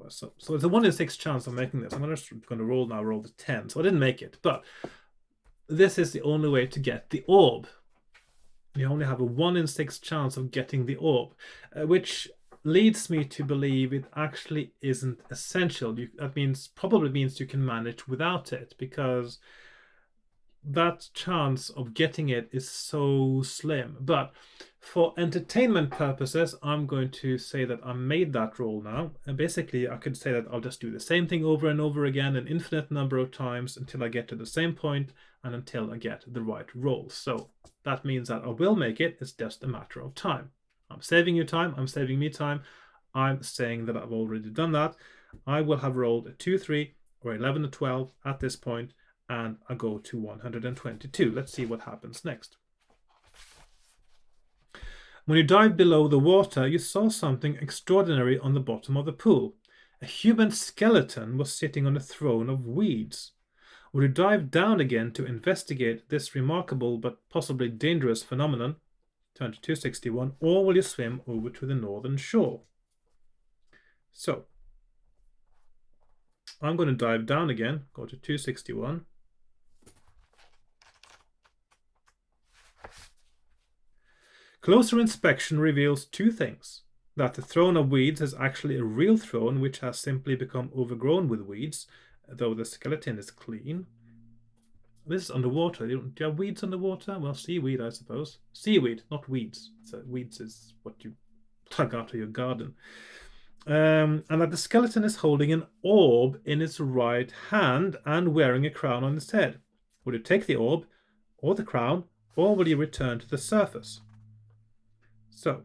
so it's a 1 in 6 chance of making this. I'm going to roll now, roll the 10. So I didn't make it, but this is the only way to get the orb. You only have a 1 in 6 chance of getting the orb, which leads me to believe it actually isn't essential. That probably means you can manage without it, because that chance of getting it is so slim. But for entertainment purposes, I'm going to say that I made that roll now. And basically, I could say that I'll just do the same thing over and over again an infinite number of times until I get to the same point and until I get the right roll. So that means that I will make it. It's just a matter of time. I'm saving you time. I'm saving me time. I'm saying that I've already done that. I will have rolled a 2, 3, or 11 or 12 at this point, and I go to 122. Let's see what happens next. When you dived below the water, you saw something extraordinary on the bottom of the pool. A human skeleton was sitting on a throne of weeds. Will you dive down again to investigate this remarkable but possibly dangerous phenomenon? Turn to 261, or will you swim over to the northern shore? So, I'm going to dive down again, go to 261. Closer inspection reveals 2 things. That the throne of weeds is actually a real throne which has simply become overgrown with weeds, though the skeleton is clean. This is underwater. Do you have weeds underwater? Well, seaweed, I suppose. Seaweed, not weeds. So weeds is what you plug out of your garden. And that the skeleton is holding an orb in its right hand and wearing a crown on its head. Will you take the orb or the crown, or will you return to the surface? So,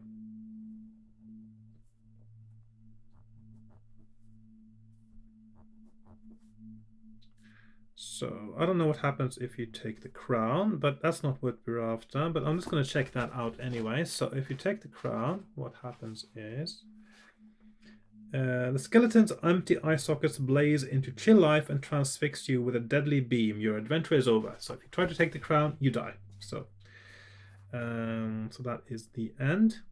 I don't know what happens if you take the crown, but that's not what we're after. But I'm just going to check that out anyway. So if you take the crown, what happens is the skeleton's empty eye sockets blaze into chill life and transfix you with a deadly beam. Your adventure is over. So if you try to take the crown, you die. So that is the end.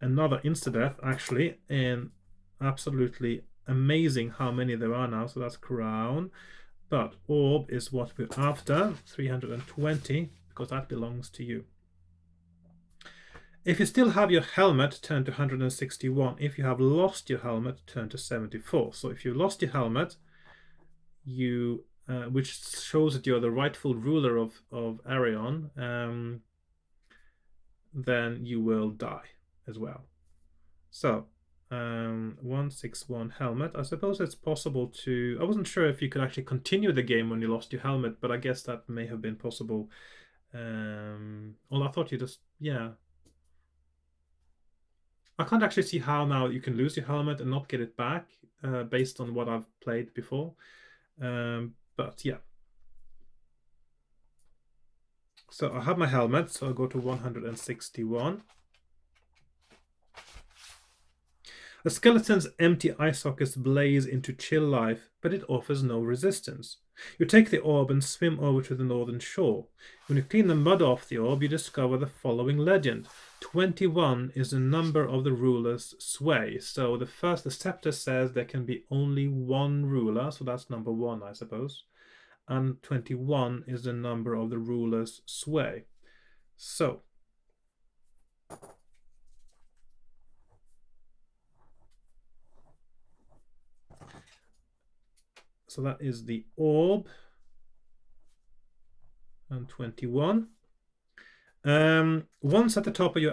Another insta-death, actually, and absolutely amazing how many there are now. So that's crown. But orb is what we're after, 320, because that belongs to you. If you still have your helmet, turn to 161. If you have lost your helmet, turn to 74. So if you lost your helmet, you which shows that you're the rightful ruler of Arion, then you will die as well. So 161 helmet. I suppose it's possible to... I wasn't sure if you could actually continue the game when you lost your helmet, but I guess that may have been possible. Well, I thought you just Yeah. I can't actually see how now you can lose your helmet and not get it back, based on what I've played before. But yeah. So I have my helmet, so I'll go to 161. The skeleton's empty eye sockets blaze into chill life, but it offers no resistance. You take the orb and swim over to the northern shore. When you clean the mud off the orb, you discover the following legend. 21 is the number of the ruler's sway. So the scepter says there can be only one ruler, so that's number 1, I suppose. And 21 is the number of the ruler's sway. So that is the orb and 21. Once at the top of you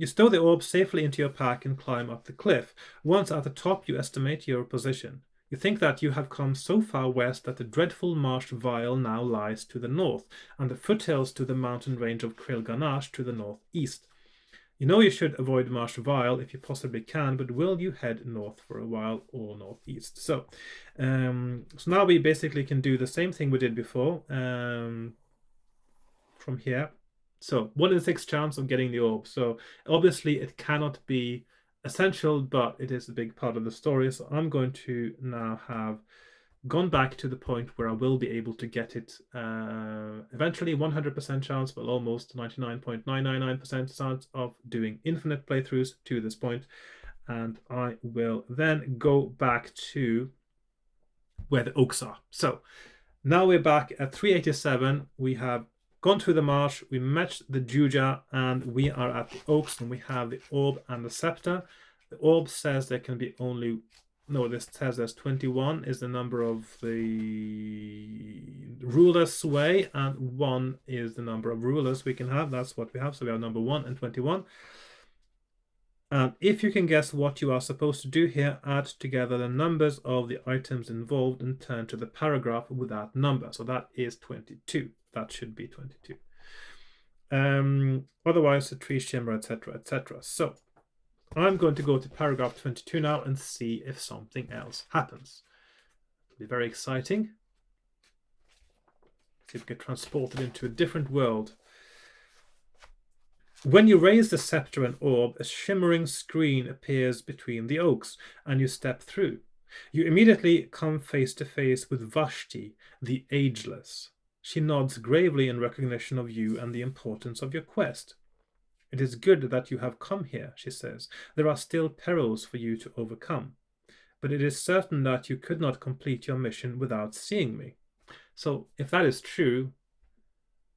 stow the orb safely into your pack and climb up the cliff. Once at the top, you estimate your position. You think that you have come so far west that the dreadful marsh Vile now lies to the north, and the foothills to the mountain range of Krilganash to the northeast. You know you should avoid Marsh Vile if you possibly can, but will you head north for a while or northeast? So now we basically can do the same thing we did before from here. So 1 in 6 chance of getting the orb. So obviously it cannot be essential, but it is a big part of the story. So I'm going to now have gone back to the point where I will be able to get it eventually. 100% chance, but almost 99.999% chance of doing infinite playthroughs to this point. And I will then go back to where the oaks are. So now we're back at 387. We have gone through the marsh, we matched the Juja, and we are at the oaks, and we have the orb and the scepter. The orb says there can be only... No, this says there's 21 is the number of the ruler's sway, and 1 is the number of rulers we can have. That's what we have. So we have number 1 and 21. And if you can guess what you are supposed to do here, add together the numbers of the items involved and turn to the paragraph with that number. So that is 22. That should be 22. Otherwise, the tree shimmer, etc., etc. So I'm going to go to paragraph 22 now and see if something else happens. It'll be very exciting. See if we get transported into a different world. When you raise the scepter and orb, a shimmering screen appears between the oaks, and you step through. You immediately come face to face with Vashti, the Ageless. She nods gravely in recognition of you and the importance of your quest. It is good that you have come here, she says. There are still perils for you to overcome. But it is certain that you could not complete your mission without seeing me. So if that is true,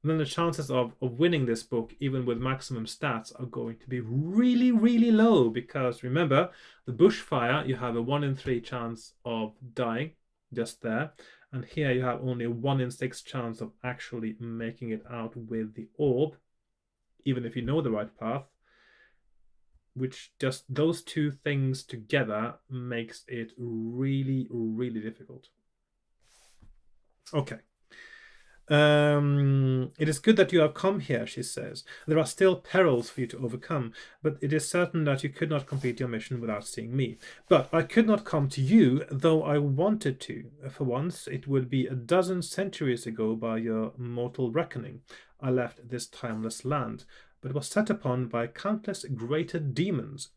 then the chances of winning this book, even with maximum stats, are going to be really, really low. Because remember, the bushfire, you have a 1 in 3 chance of dying just there. And here you have only a 1 in 6 chance of actually making it out with the orb, even if you know the right path, which just those two things together makes it really, really difficult. Okay. It is good that you have come here, she says. There are still perils for you to overcome, but it is certain that you could not complete your mission without seeing me. But I could not come to you, though I wanted to. For once, it would be a dozen centuries ago by your mortal reckoning. I left this timeless land, but was set upon by countless greater demons.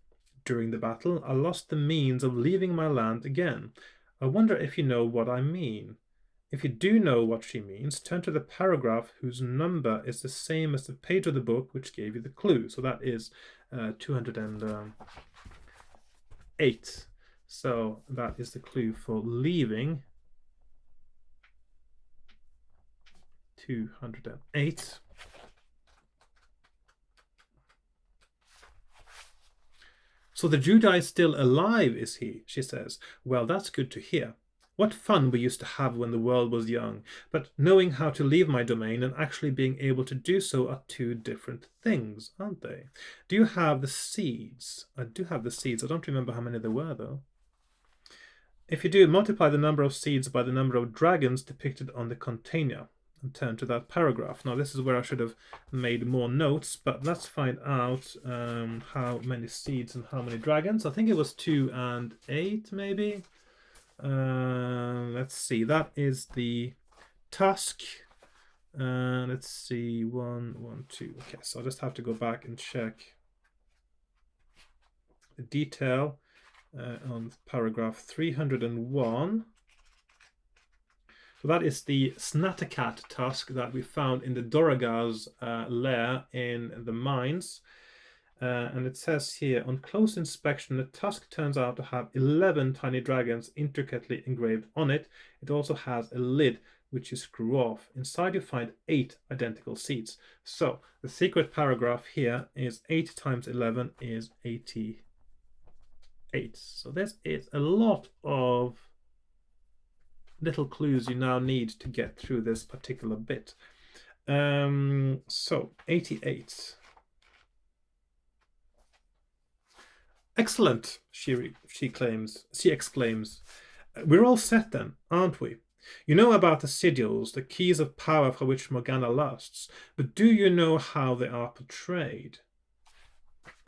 During the battle, I lost the means of leaving my land again. I wonder if you know what I mean. If you do know what she means, turn to the paragraph whose number is the same as the page of the book which gave you the clue. So that is 208. So that is the clue for leaving. 208. So the Judah is still alive, is he? She says. Well, that's good to hear. What fun we used to have when the world was young, but knowing how to leave my domain and actually being able to do so are two different things, aren't they? Do you have the seeds? I do have the seeds. I don't remember how many there were, though. If you do, multiply the number of seeds by the number of dragons depicted on the container. and turn to that paragraph. Now, this is where I should have made more notes, but let's find out how many seeds and how many dragons. I think it was 2 and 8, maybe. Let's see. That is the tusk. Let's see. 1, 1, 2. Okay, so I'll just have to go back and check the detail on paragraph 301. So that is the Snattercat tusk that we found in the Doraga's lair in the mines. And it says here, on close inspection, the tusk turns out to have 11 tiny dragons intricately engraved on it. It also has a lid which you screw off. Inside you find 8 identical seeds. So the secret paragraph here is 8 times 11 is 88. So this is a lot of little clues you now need to get through this particular bit. So 88. Excellent, she exclaims. We're all set then, aren't we? You know about the sigils, the keys of power for which Morgana lusts, but do you know how they are portrayed?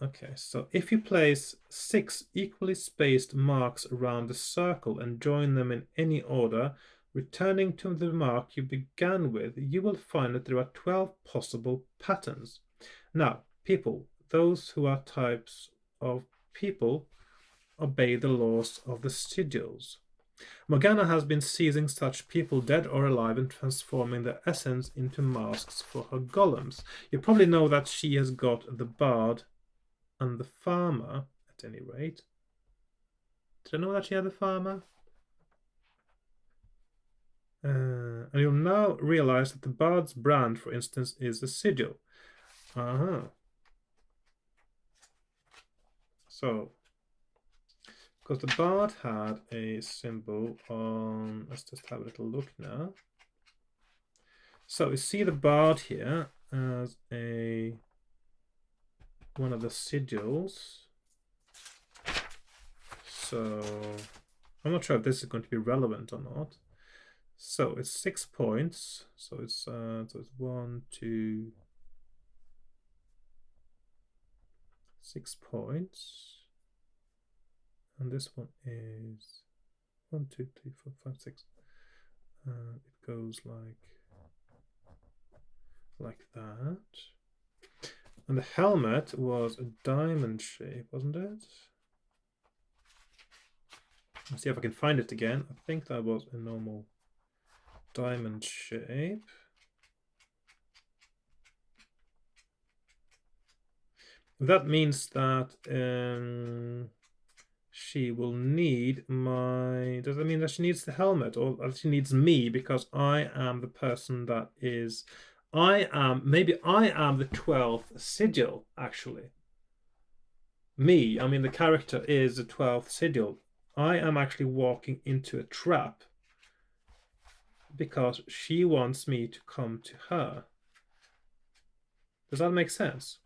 Okay, so if you place 6 equally spaced marks around the circle and join them in any order, returning to the mark you began with, you will find that there are 12 possible patterns. Now, people, those who are types of people, obey the laws of the sigils. Morgana has been seizing such people dead or alive and transforming their essence into masks for her golems. You probably know that she has got the bard and the farmer, at any rate. Did I know that she had a farmer? And you'll now realize that the bard's brand, for instance, is a sigil. So, because the bard had a symbol on, let's just have a little look now. So you see the bard here as one of the sigils. So I'm not sure if this is going to be relevant or not. So it's 6 points. So it's 1, 2, 6 points. And this one is 1, 2, 3, 4, 5, 6. It goes like that. And the helmet was a diamond shape, wasn't it? Let's see if I can find it again. I think that was a normal diamond shape. That means that she will need my... Does that mean that she needs the helmet? Or she needs me, because I am the person that is... maybe I am the 12th sigil, actually. Me, I mean the character is the 12th sigil. I am actually walking into a trap because she wants me to come to her. Does that make sense?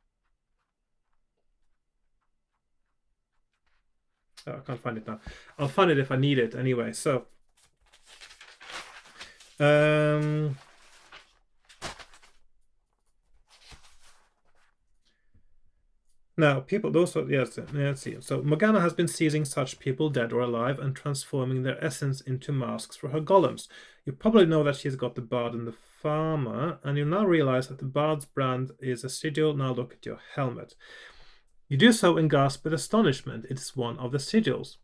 Oh, I can't find it now. I'll find it if I need it anyway. So, now, people, those are, yes, let's see. So, Morgana has been seizing such people, dead or alive, and transforming their essence into masks for her golems. You probably know that she's got the bard and the farmer, and you now realize that the bard's brand is a sigil. Now look at your helmet. You do so and gasp with astonishment. It is one of the sigils.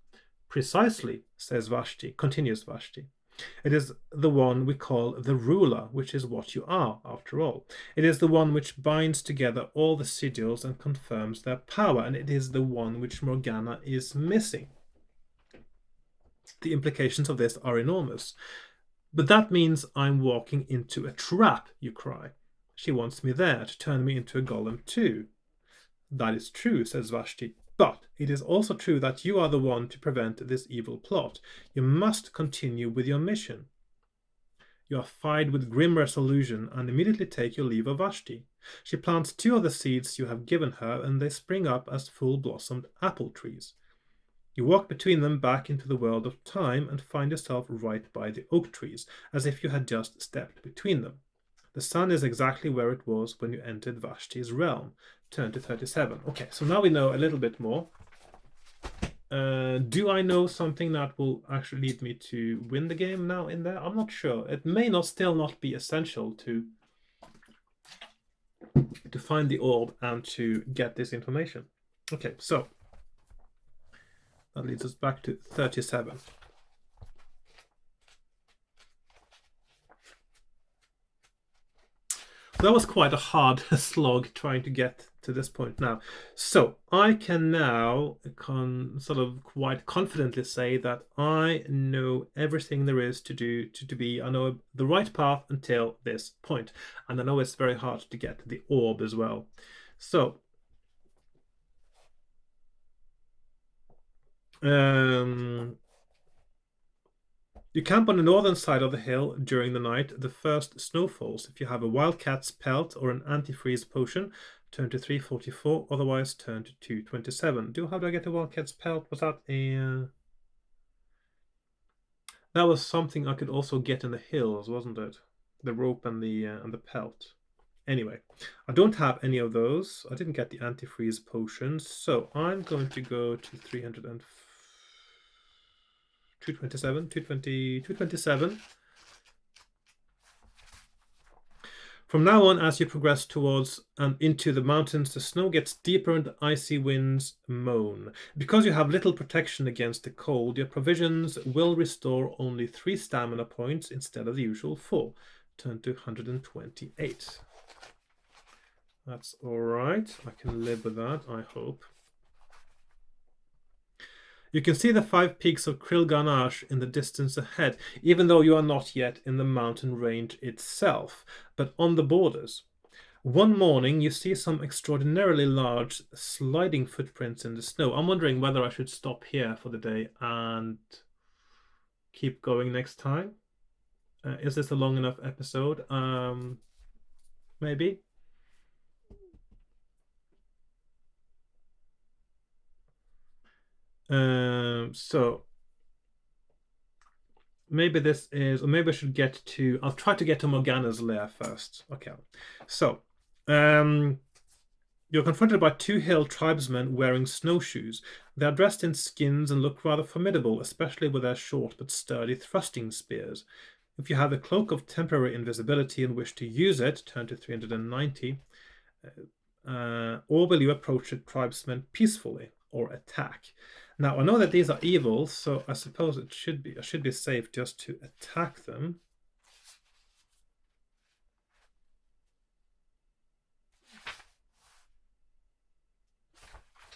Precisely, continues Vashti. It is the one we call the ruler, which is what you are, after all. It is the one which binds together all the sigils and confirms their power, and it is the one which Morgana is missing. The implications of this are enormous. But that means I'm walking into a trap, you cry. She wants me there to turn me into a golem too. That is true, says Vashti. But it is also true that you are the one to prevent this evil plot. You must continue with your mission. You are fired with grim resolution and immediately take your leave of Vashti. She plants 2 of the seeds you have given her, and they spring up as full-blossomed apple trees. You walk between them back into the world of time and find yourself right by the oak trees, as if you had just stepped between them. The sun is exactly where it was when you entered Vashti's realm. Turn to 37. Okay, so now we know a little bit more. Do I know something that will actually lead me to win the game now in there? I'm not sure. It may still not be essential to find the orb and to get this information. Okay, so that leads us back to 37. That was quite a hard slog trying to get to this point now. So I can now sort of quite confidently say that I know everything there is to do to be. I know the right path until this point. And I know it's very hard to get the orb as well. So you camp on the northern side of the hill during the night. The first snow falls. If you have a wildcat's pelt or an antifreeze potion, turn to 344. Otherwise, turn to 227. How do I get a wildcat's pelt? Was that a... That was something I could also get in the hills, wasn't it? The rope and the pelt. Anyway, I don't have any of those. I didn't get the antifreeze potions, so I'm going to go to 227. From now on, as you progress towards and into the mountains, the snow gets deeper and the icy winds moan. Because you have little protection against the cold, your provisions will restore only 3 stamina points instead of the usual 4. Turn to 128. That's all right. I can live with that, I hope. You can see the 5 peaks of Krilganash in the distance ahead, even though you are not yet in the mountain range itself, but on the borders. One morning, you see some extraordinarily large sliding footprints in the snow. I'm wondering whether I should stop here for the day and keep going next time. Is this a long enough episode? Maybe. So maybe this is, or maybe I should get to, I'll try to get to Morgana's lair first. Okay, so you're confronted by 2 hill tribesmen wearing snowshoes. They're dressed in skins and look rather formidable, especially with their short but sturdy thrusting spears. If you have a cloak of temporary invisibility and wish to use it, turn to 390. Or will you approach the tribesmen peacefully or attack? Now, I know that these are evil, so I suppose I should be safe just to attack them.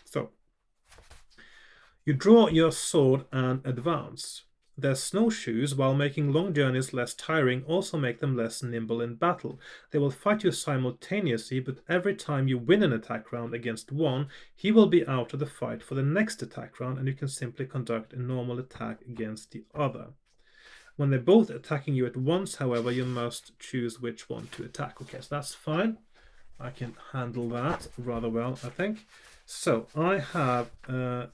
So, you draw your sword and advance. Their snowshoes, while making long journeys less tiring, also make them less nimble in battle. They will fight you simultaneously, but every time you win an attack round against one, he will be out of the fight for the next attack round, and you can simply conduct a normal attack against the other. When they're both attacking you at once, however, you must choose which one to attack. Okay, so that's fine. I can handle that rather well, I think. So I have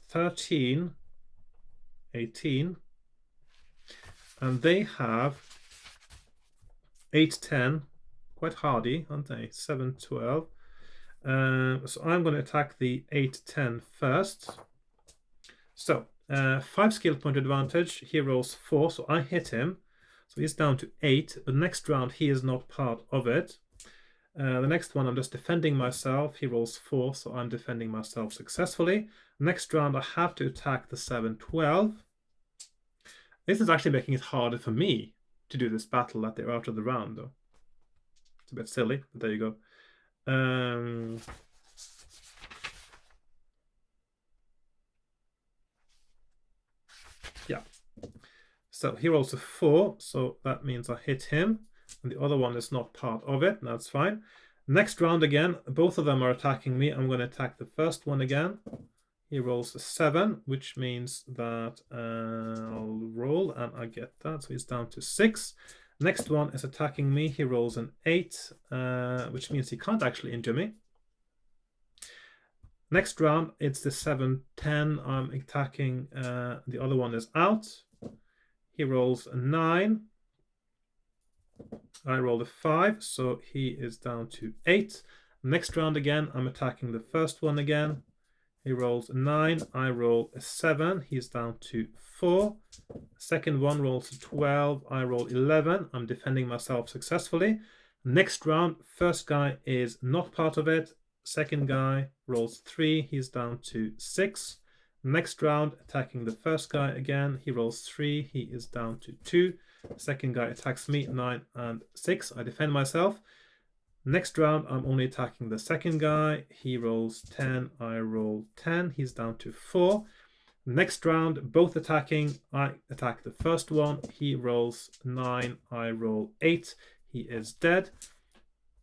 13, 18, and they have 8, 10, quite hardy, aren't they? 7, 12. So I'm going to attack the 8, 10 first. So 5 skill point advantage. He rolls 4, so I hit him. So he's down to 8. But next round, he is not part of it. The next one, I'm just defending myself. He rolls 4, so I'm defending myself successfully. Next round, I have to attack the 7, 12. This is actually making it harder for me to do this battle that they're out of the round, though. It's a bit silly, but there you go. Yeah. So he rolls a 4, so that means I hit him. And the other one is not part of it. That's fine. Next round again, both of them are attacking me. I'm going to attack the first one again. He rolls a 7, which means that I'll roll and I get that. So he's down to 6. Next one is attacking me. He rolls an 8, which means he can't actually injure me. Next round, it's the 7, 10. I'm attacking. The other one is out. He rolls a 9. I rolled a 5, so he is down to 8. Next round again, I'm attacking the first one again. He rolls a 9, I roll a 7, he's down to 4. Second one rolls a 12, I roll 11. I'm defending myself successfully. Next round, first guy is not part of it. Second guy rolls 3, he's down to 6. Next round, attacking the first guy again, he rolls 3, he is down to 2. Second guy attacks me, 9 and 6. I defend myself. Next round, I'm only attacking the second guy. He rolls 10, I roll 10. He's down to 4. Next round, both attacking. I attack the first one. He rolls 9, I roll 8. He is dead.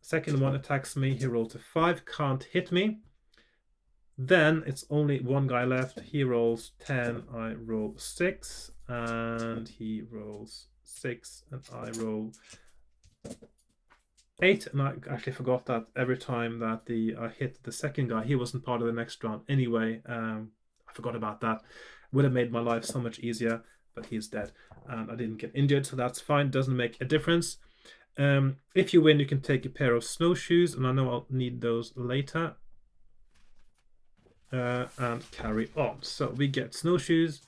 Second one attacks me. He rolls a 5, can't hit me. Then it's only one guy left. He rolls 10, I roll 6. And he rolls 6, and I roll 8. And I actually forgot that every time that I hit the second guy, he wasn't part of the next round anyway. I forgot about that. Would have made my life so much easier, but he's dead. And I didn't get injured, so that's fine. Doesn't make a difference. If you win, you can take a pair of snowshoes, and I know I'll need those later. And carry on. So we get snowshoes.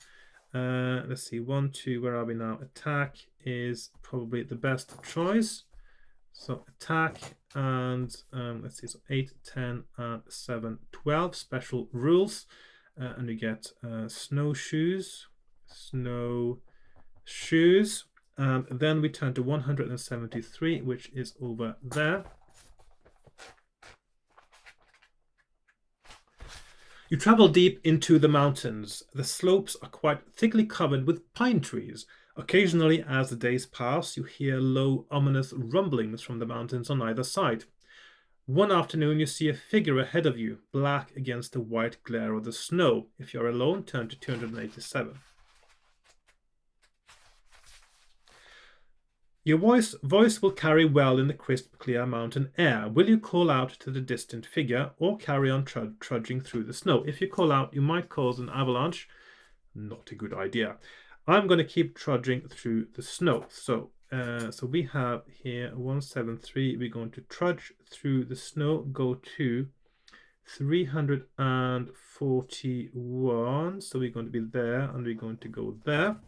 Let's see, 1, 2, where are we now? Attack is probably the best choice. So attack, and let's see, so 8, 10, 7, 12 special rules. And we get snowshoes. And then we turn to 173, which is over there. You travel deep into the mountains. The slopes are quite thickly covered with pine trees. Occasionally, as the days pass, you hear low, ominous rumblings from the mountains on either side. One afternoon, you see a figure ahead of you, black against the white glare of the snow. If you're alone, turn to 287. Your voice will carry well in the crisp, clear mountain air. Will you call out to the distant figure or carry on trudging through the snow? If you call out, you might cause an avalanche. Not a good idea. I'm going to keep trudging through the snow. So we have here 173. We're going to trudge through the snow, go to 341. So we're going to be there, and we're going to go there.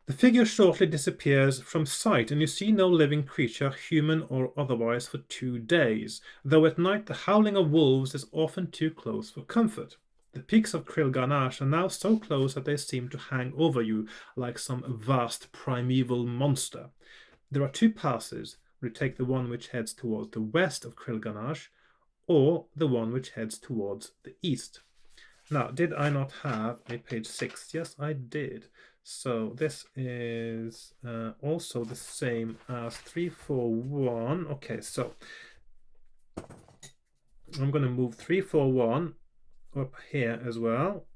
The figure shortly disappears from sight, and you see no living creature, human or otherwise, for 2 days, though at night the howling of wolves is often too close for comfort. The peaks of Krilganash are now so close that they seem to hang over you like some vast primeval monster. There are 2 passes. You take the one which heads towards the west of Krilganash, or the one which heads towards the east. Now, did I not have a page 6? Yes, I did. So this is also the same as 341. Okay, so I'm going to move 341 up here as well,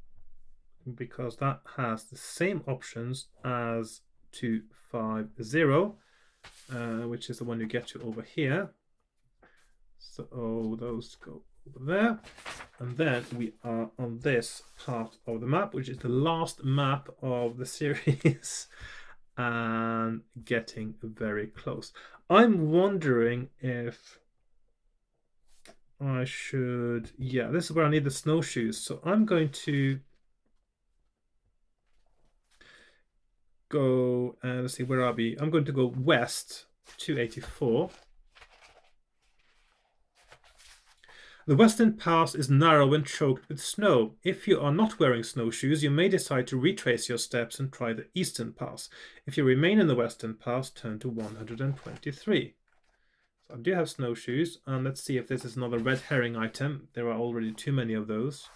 because that has the same options as 250, which is the one you get to over here. So those go over there. And then we are on this part of the map, which is the last map of the series, and getting very close. I'm wondering if I should... Yeah, this is where I need the snowshoes. So I'm going to go... let's see, where are we? I'm going to go west, 284. The western pass is narrow and choked with snow. If you are not wearing snowshoes, you may decide to retrace your steps and try the eastern pass. If you remain in the western pass, turn to 123. So I do have snowshoes, and let's see if this is another red herring item. There are already too many of those.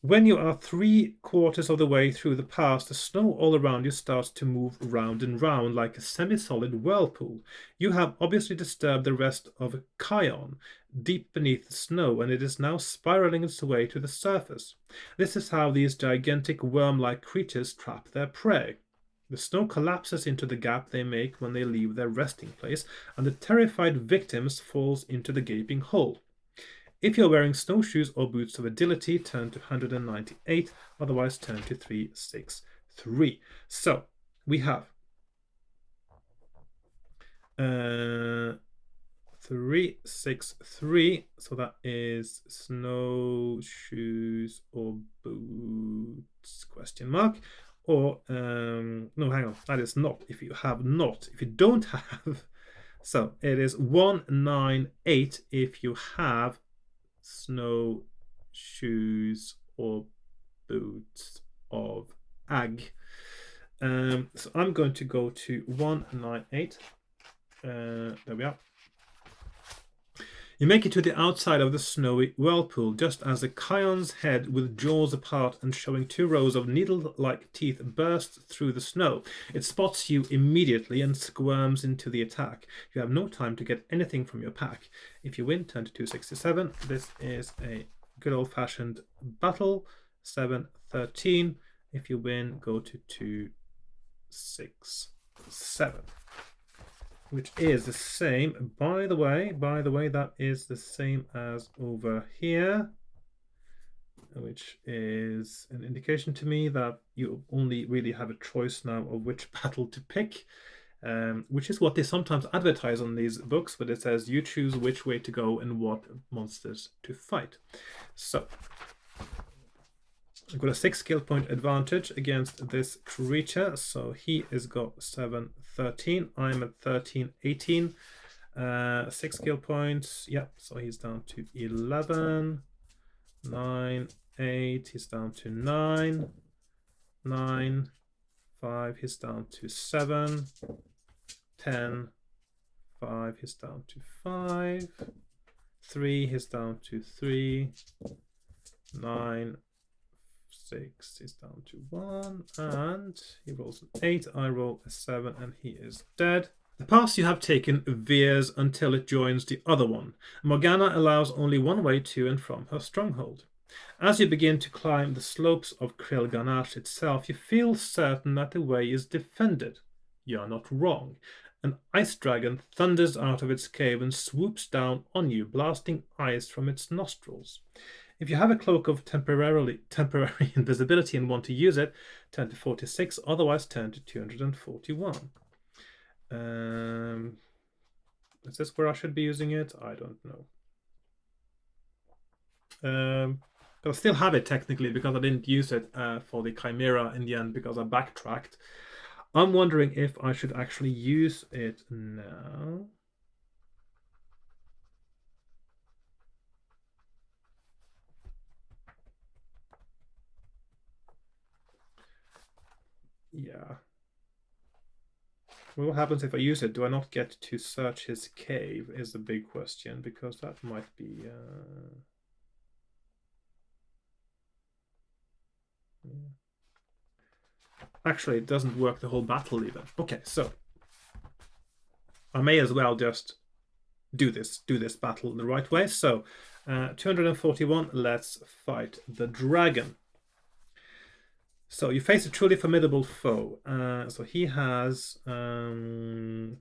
When you are 3/4 of the way through the pass, the snow all around you starts to move round and round like a semi-solid whirlpool. You have obviously disturbed the rest of Kion deep beneath the snow, and it is now spiraling its way to the surface. This is how these gigantic worm-like creatures trap their prey. The snow collapses into the gap they make when they leave their resting place, and the terrified victims falls into the gaping hole. If you're wearing snowshoes or boots of agility, turn to 198, otherwise turn to 363. So we have 363, so that is snowshoes or boots, question mark, or no, hang on, that is not, if you have not, if you don't have, so it is 198 if you have snowshoes or boots of ag. So I'm going to go to 198. There we are. You make it to the outside of the snowy whirlpool, just as the Kion's head, with jaws apart and showing 2 rows of needle-like teeth, bursts through the snow. It spots you immediately and squirms into the attack. You have no time to get anything from your pack. If you win, turn to 267. This is a good old-fashioned battle. 713. If you win, go to 267. Which is the same, by the way, that is the same as over here, which is an indication to me that you only really have a choice now of which battle to pick, which is what they sometimes advertise on these books, but it says you choose which way to go and what monsters to fight. So I've got a 6 skill point advantage against this creature, so he has got 713. I'm at 1318. 6 skill points. Yep, so he's down to 11. 9, 8. He's down to 9. 9, 5. He's down to 7. 10. 5. He's down to 5. 3. He's down to 3. 9. 6 is down to 1, and he rolls an 8. I roll a 7, and he is dead. The path you have taken veers until it joins the other one. Morgana allows only one way to and from her stronghold. As you begin to climb the slopes of Krill Ganache itself, you feel certain that the way is defended. You are not wrong. An ice dragon thunders out of its cave and swoops down on you, blasting ice from its nostrils. If you have a cloak of temporary invisibility and want to use it, turn to 46, otherwise turn to 241. Is this where I should be using it? I don't know. But I still have it technically because I didn't use it for the Chimera in the end because I backtracked. I'm wondering if I should actually use it now. Yeah. Well, what happens if I use it? Do I not get to search his cave is the big question, because that might be... Yeah. Actually, it doesn't work the whole battle even. Okay, so I may as well just do this battle the right way. So 241, let's fight the dragon. So you face a truly formidable foe. So he has 10,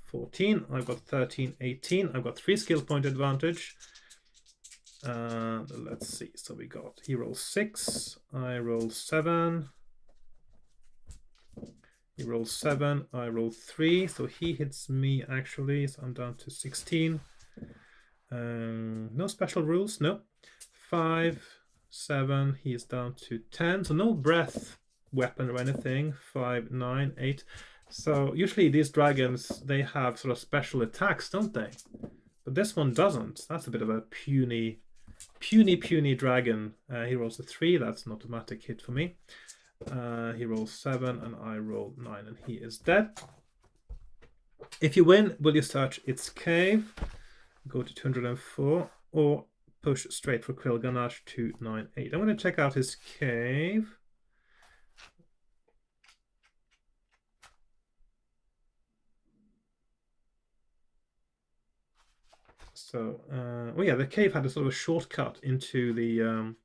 14. I've got 13, 18. I've got 3 skill point advantage. Let's see. So we got, he rolls 6. I roll 7. He rolls 7. I roll 3. So he hits me actually. So I'm down to 16. No special rules. No. 5. 7, he is down to 10, so no breath weapon or anything. 5, 9, 8. So usually these dragons, they have sort of special attacks, don't they? But this one doesn't. That's a bit of a puny dragon. He rolls a 3. That's an automatic hit for me. He rolls 7 and I roll 9 and he is dead. If you win, will you search its cave? Go to 204 or push straight for Krill Ganache 298. I'm going to check out his cave. So, oh yeah, the cave had a sort of a shortcut into the... I'm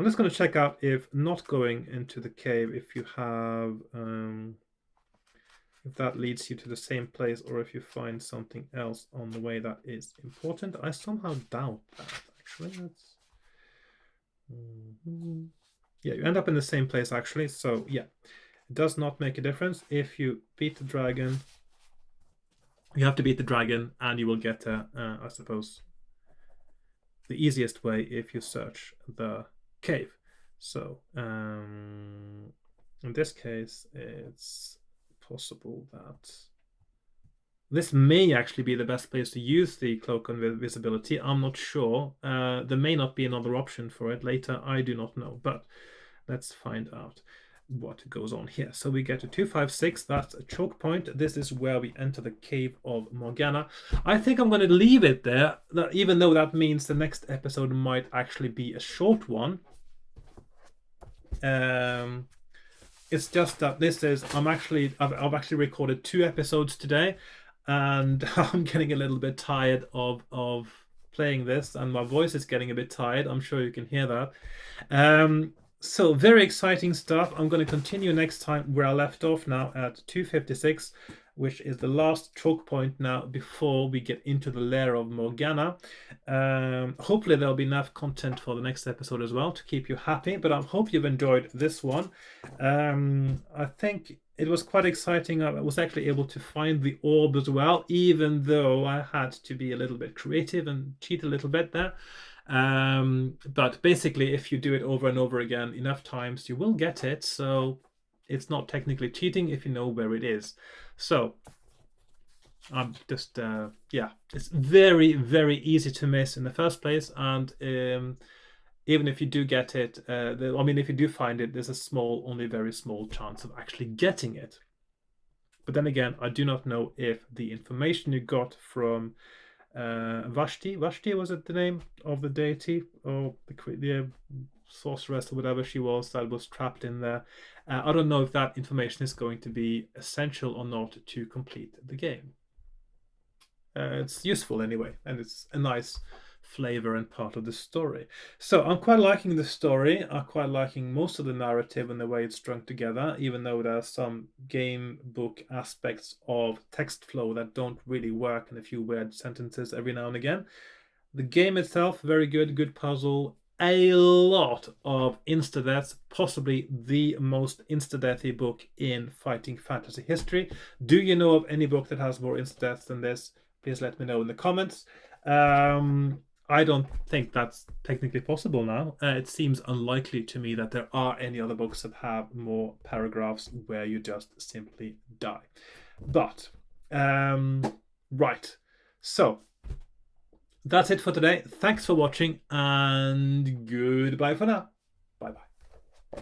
just going to check out if not going into the cave, if you have if that leads you to the same place or if you find something else on the way that is important. I somehow doubt that, actually. That's... Yeah, you end up in the same place, actually. So, yeah, it does not make a difference. If you beat the dragon, you have to beat the dragon, and you will get, I suppose, the easiest way if you search the cave. So, in this case, it's possible that this may actually be the best place to use the cloak of invisibility. I'm not sure. There may not be another option for it later. I do not know, but let's find out what goes on here. So we get to 256. That's a choke point. This is where we enter the cave of Morgana. I think I'm going to leave it there, even though that means the next episode might actually be a short one. It's just that this is I've actually recorded 2 episodes today, and I'm getting a little bit tired of playing this, and my voice is getting a bit tired. I'm sure you can hear that. So very exciting stuff. I'm going to continue next time where I left off now at 256, which is the last choke point now before we get into the lair of Morgana. Hopefully there'll be enough content for the next episode as well to keep you happy, but I hope you've enjoyed this one. I think it was quite exciting. I was actually able to find the orb as well, even though I had to be a little bit creative and cheat a little bit there. But basically, if you do it over and over again enough times, you will get it. So it's not technically cheating if you know where it is. So I'm just yeah, it's very, very easy to miss in the first place, and even if you do get it, I mean, if you do find it, there's a only very small chance of actually getting it. But then again, I do not know if the information you got from Vashti was it the name of the deity, or the sorceress or whatever she was that was trapped in there. I don't know if that information is going to be essential or not to complete the game. It's useful anyway, and it's a nice flavor and part of the story. So I'm quite liking the story. I'm quite liking most of the narrative and the way it's strung together, even though there are some game book aspects of text flow that don't really work, and a few weird sentences every now and again. The game itself, very good puzzle, a lot of insta-deaths, possibly the most insta-deathy book in fighting fantasy history. Do you know of any book that has more insta-deaths than this? Please let me know in the comments. I don't think that's technically possible now. It seems unlikely to me that there are any other books that have more paragraphs where you just simply die. But, right. So, that's it for today. Thanks for watching, and goodbye for now. Bye-bye.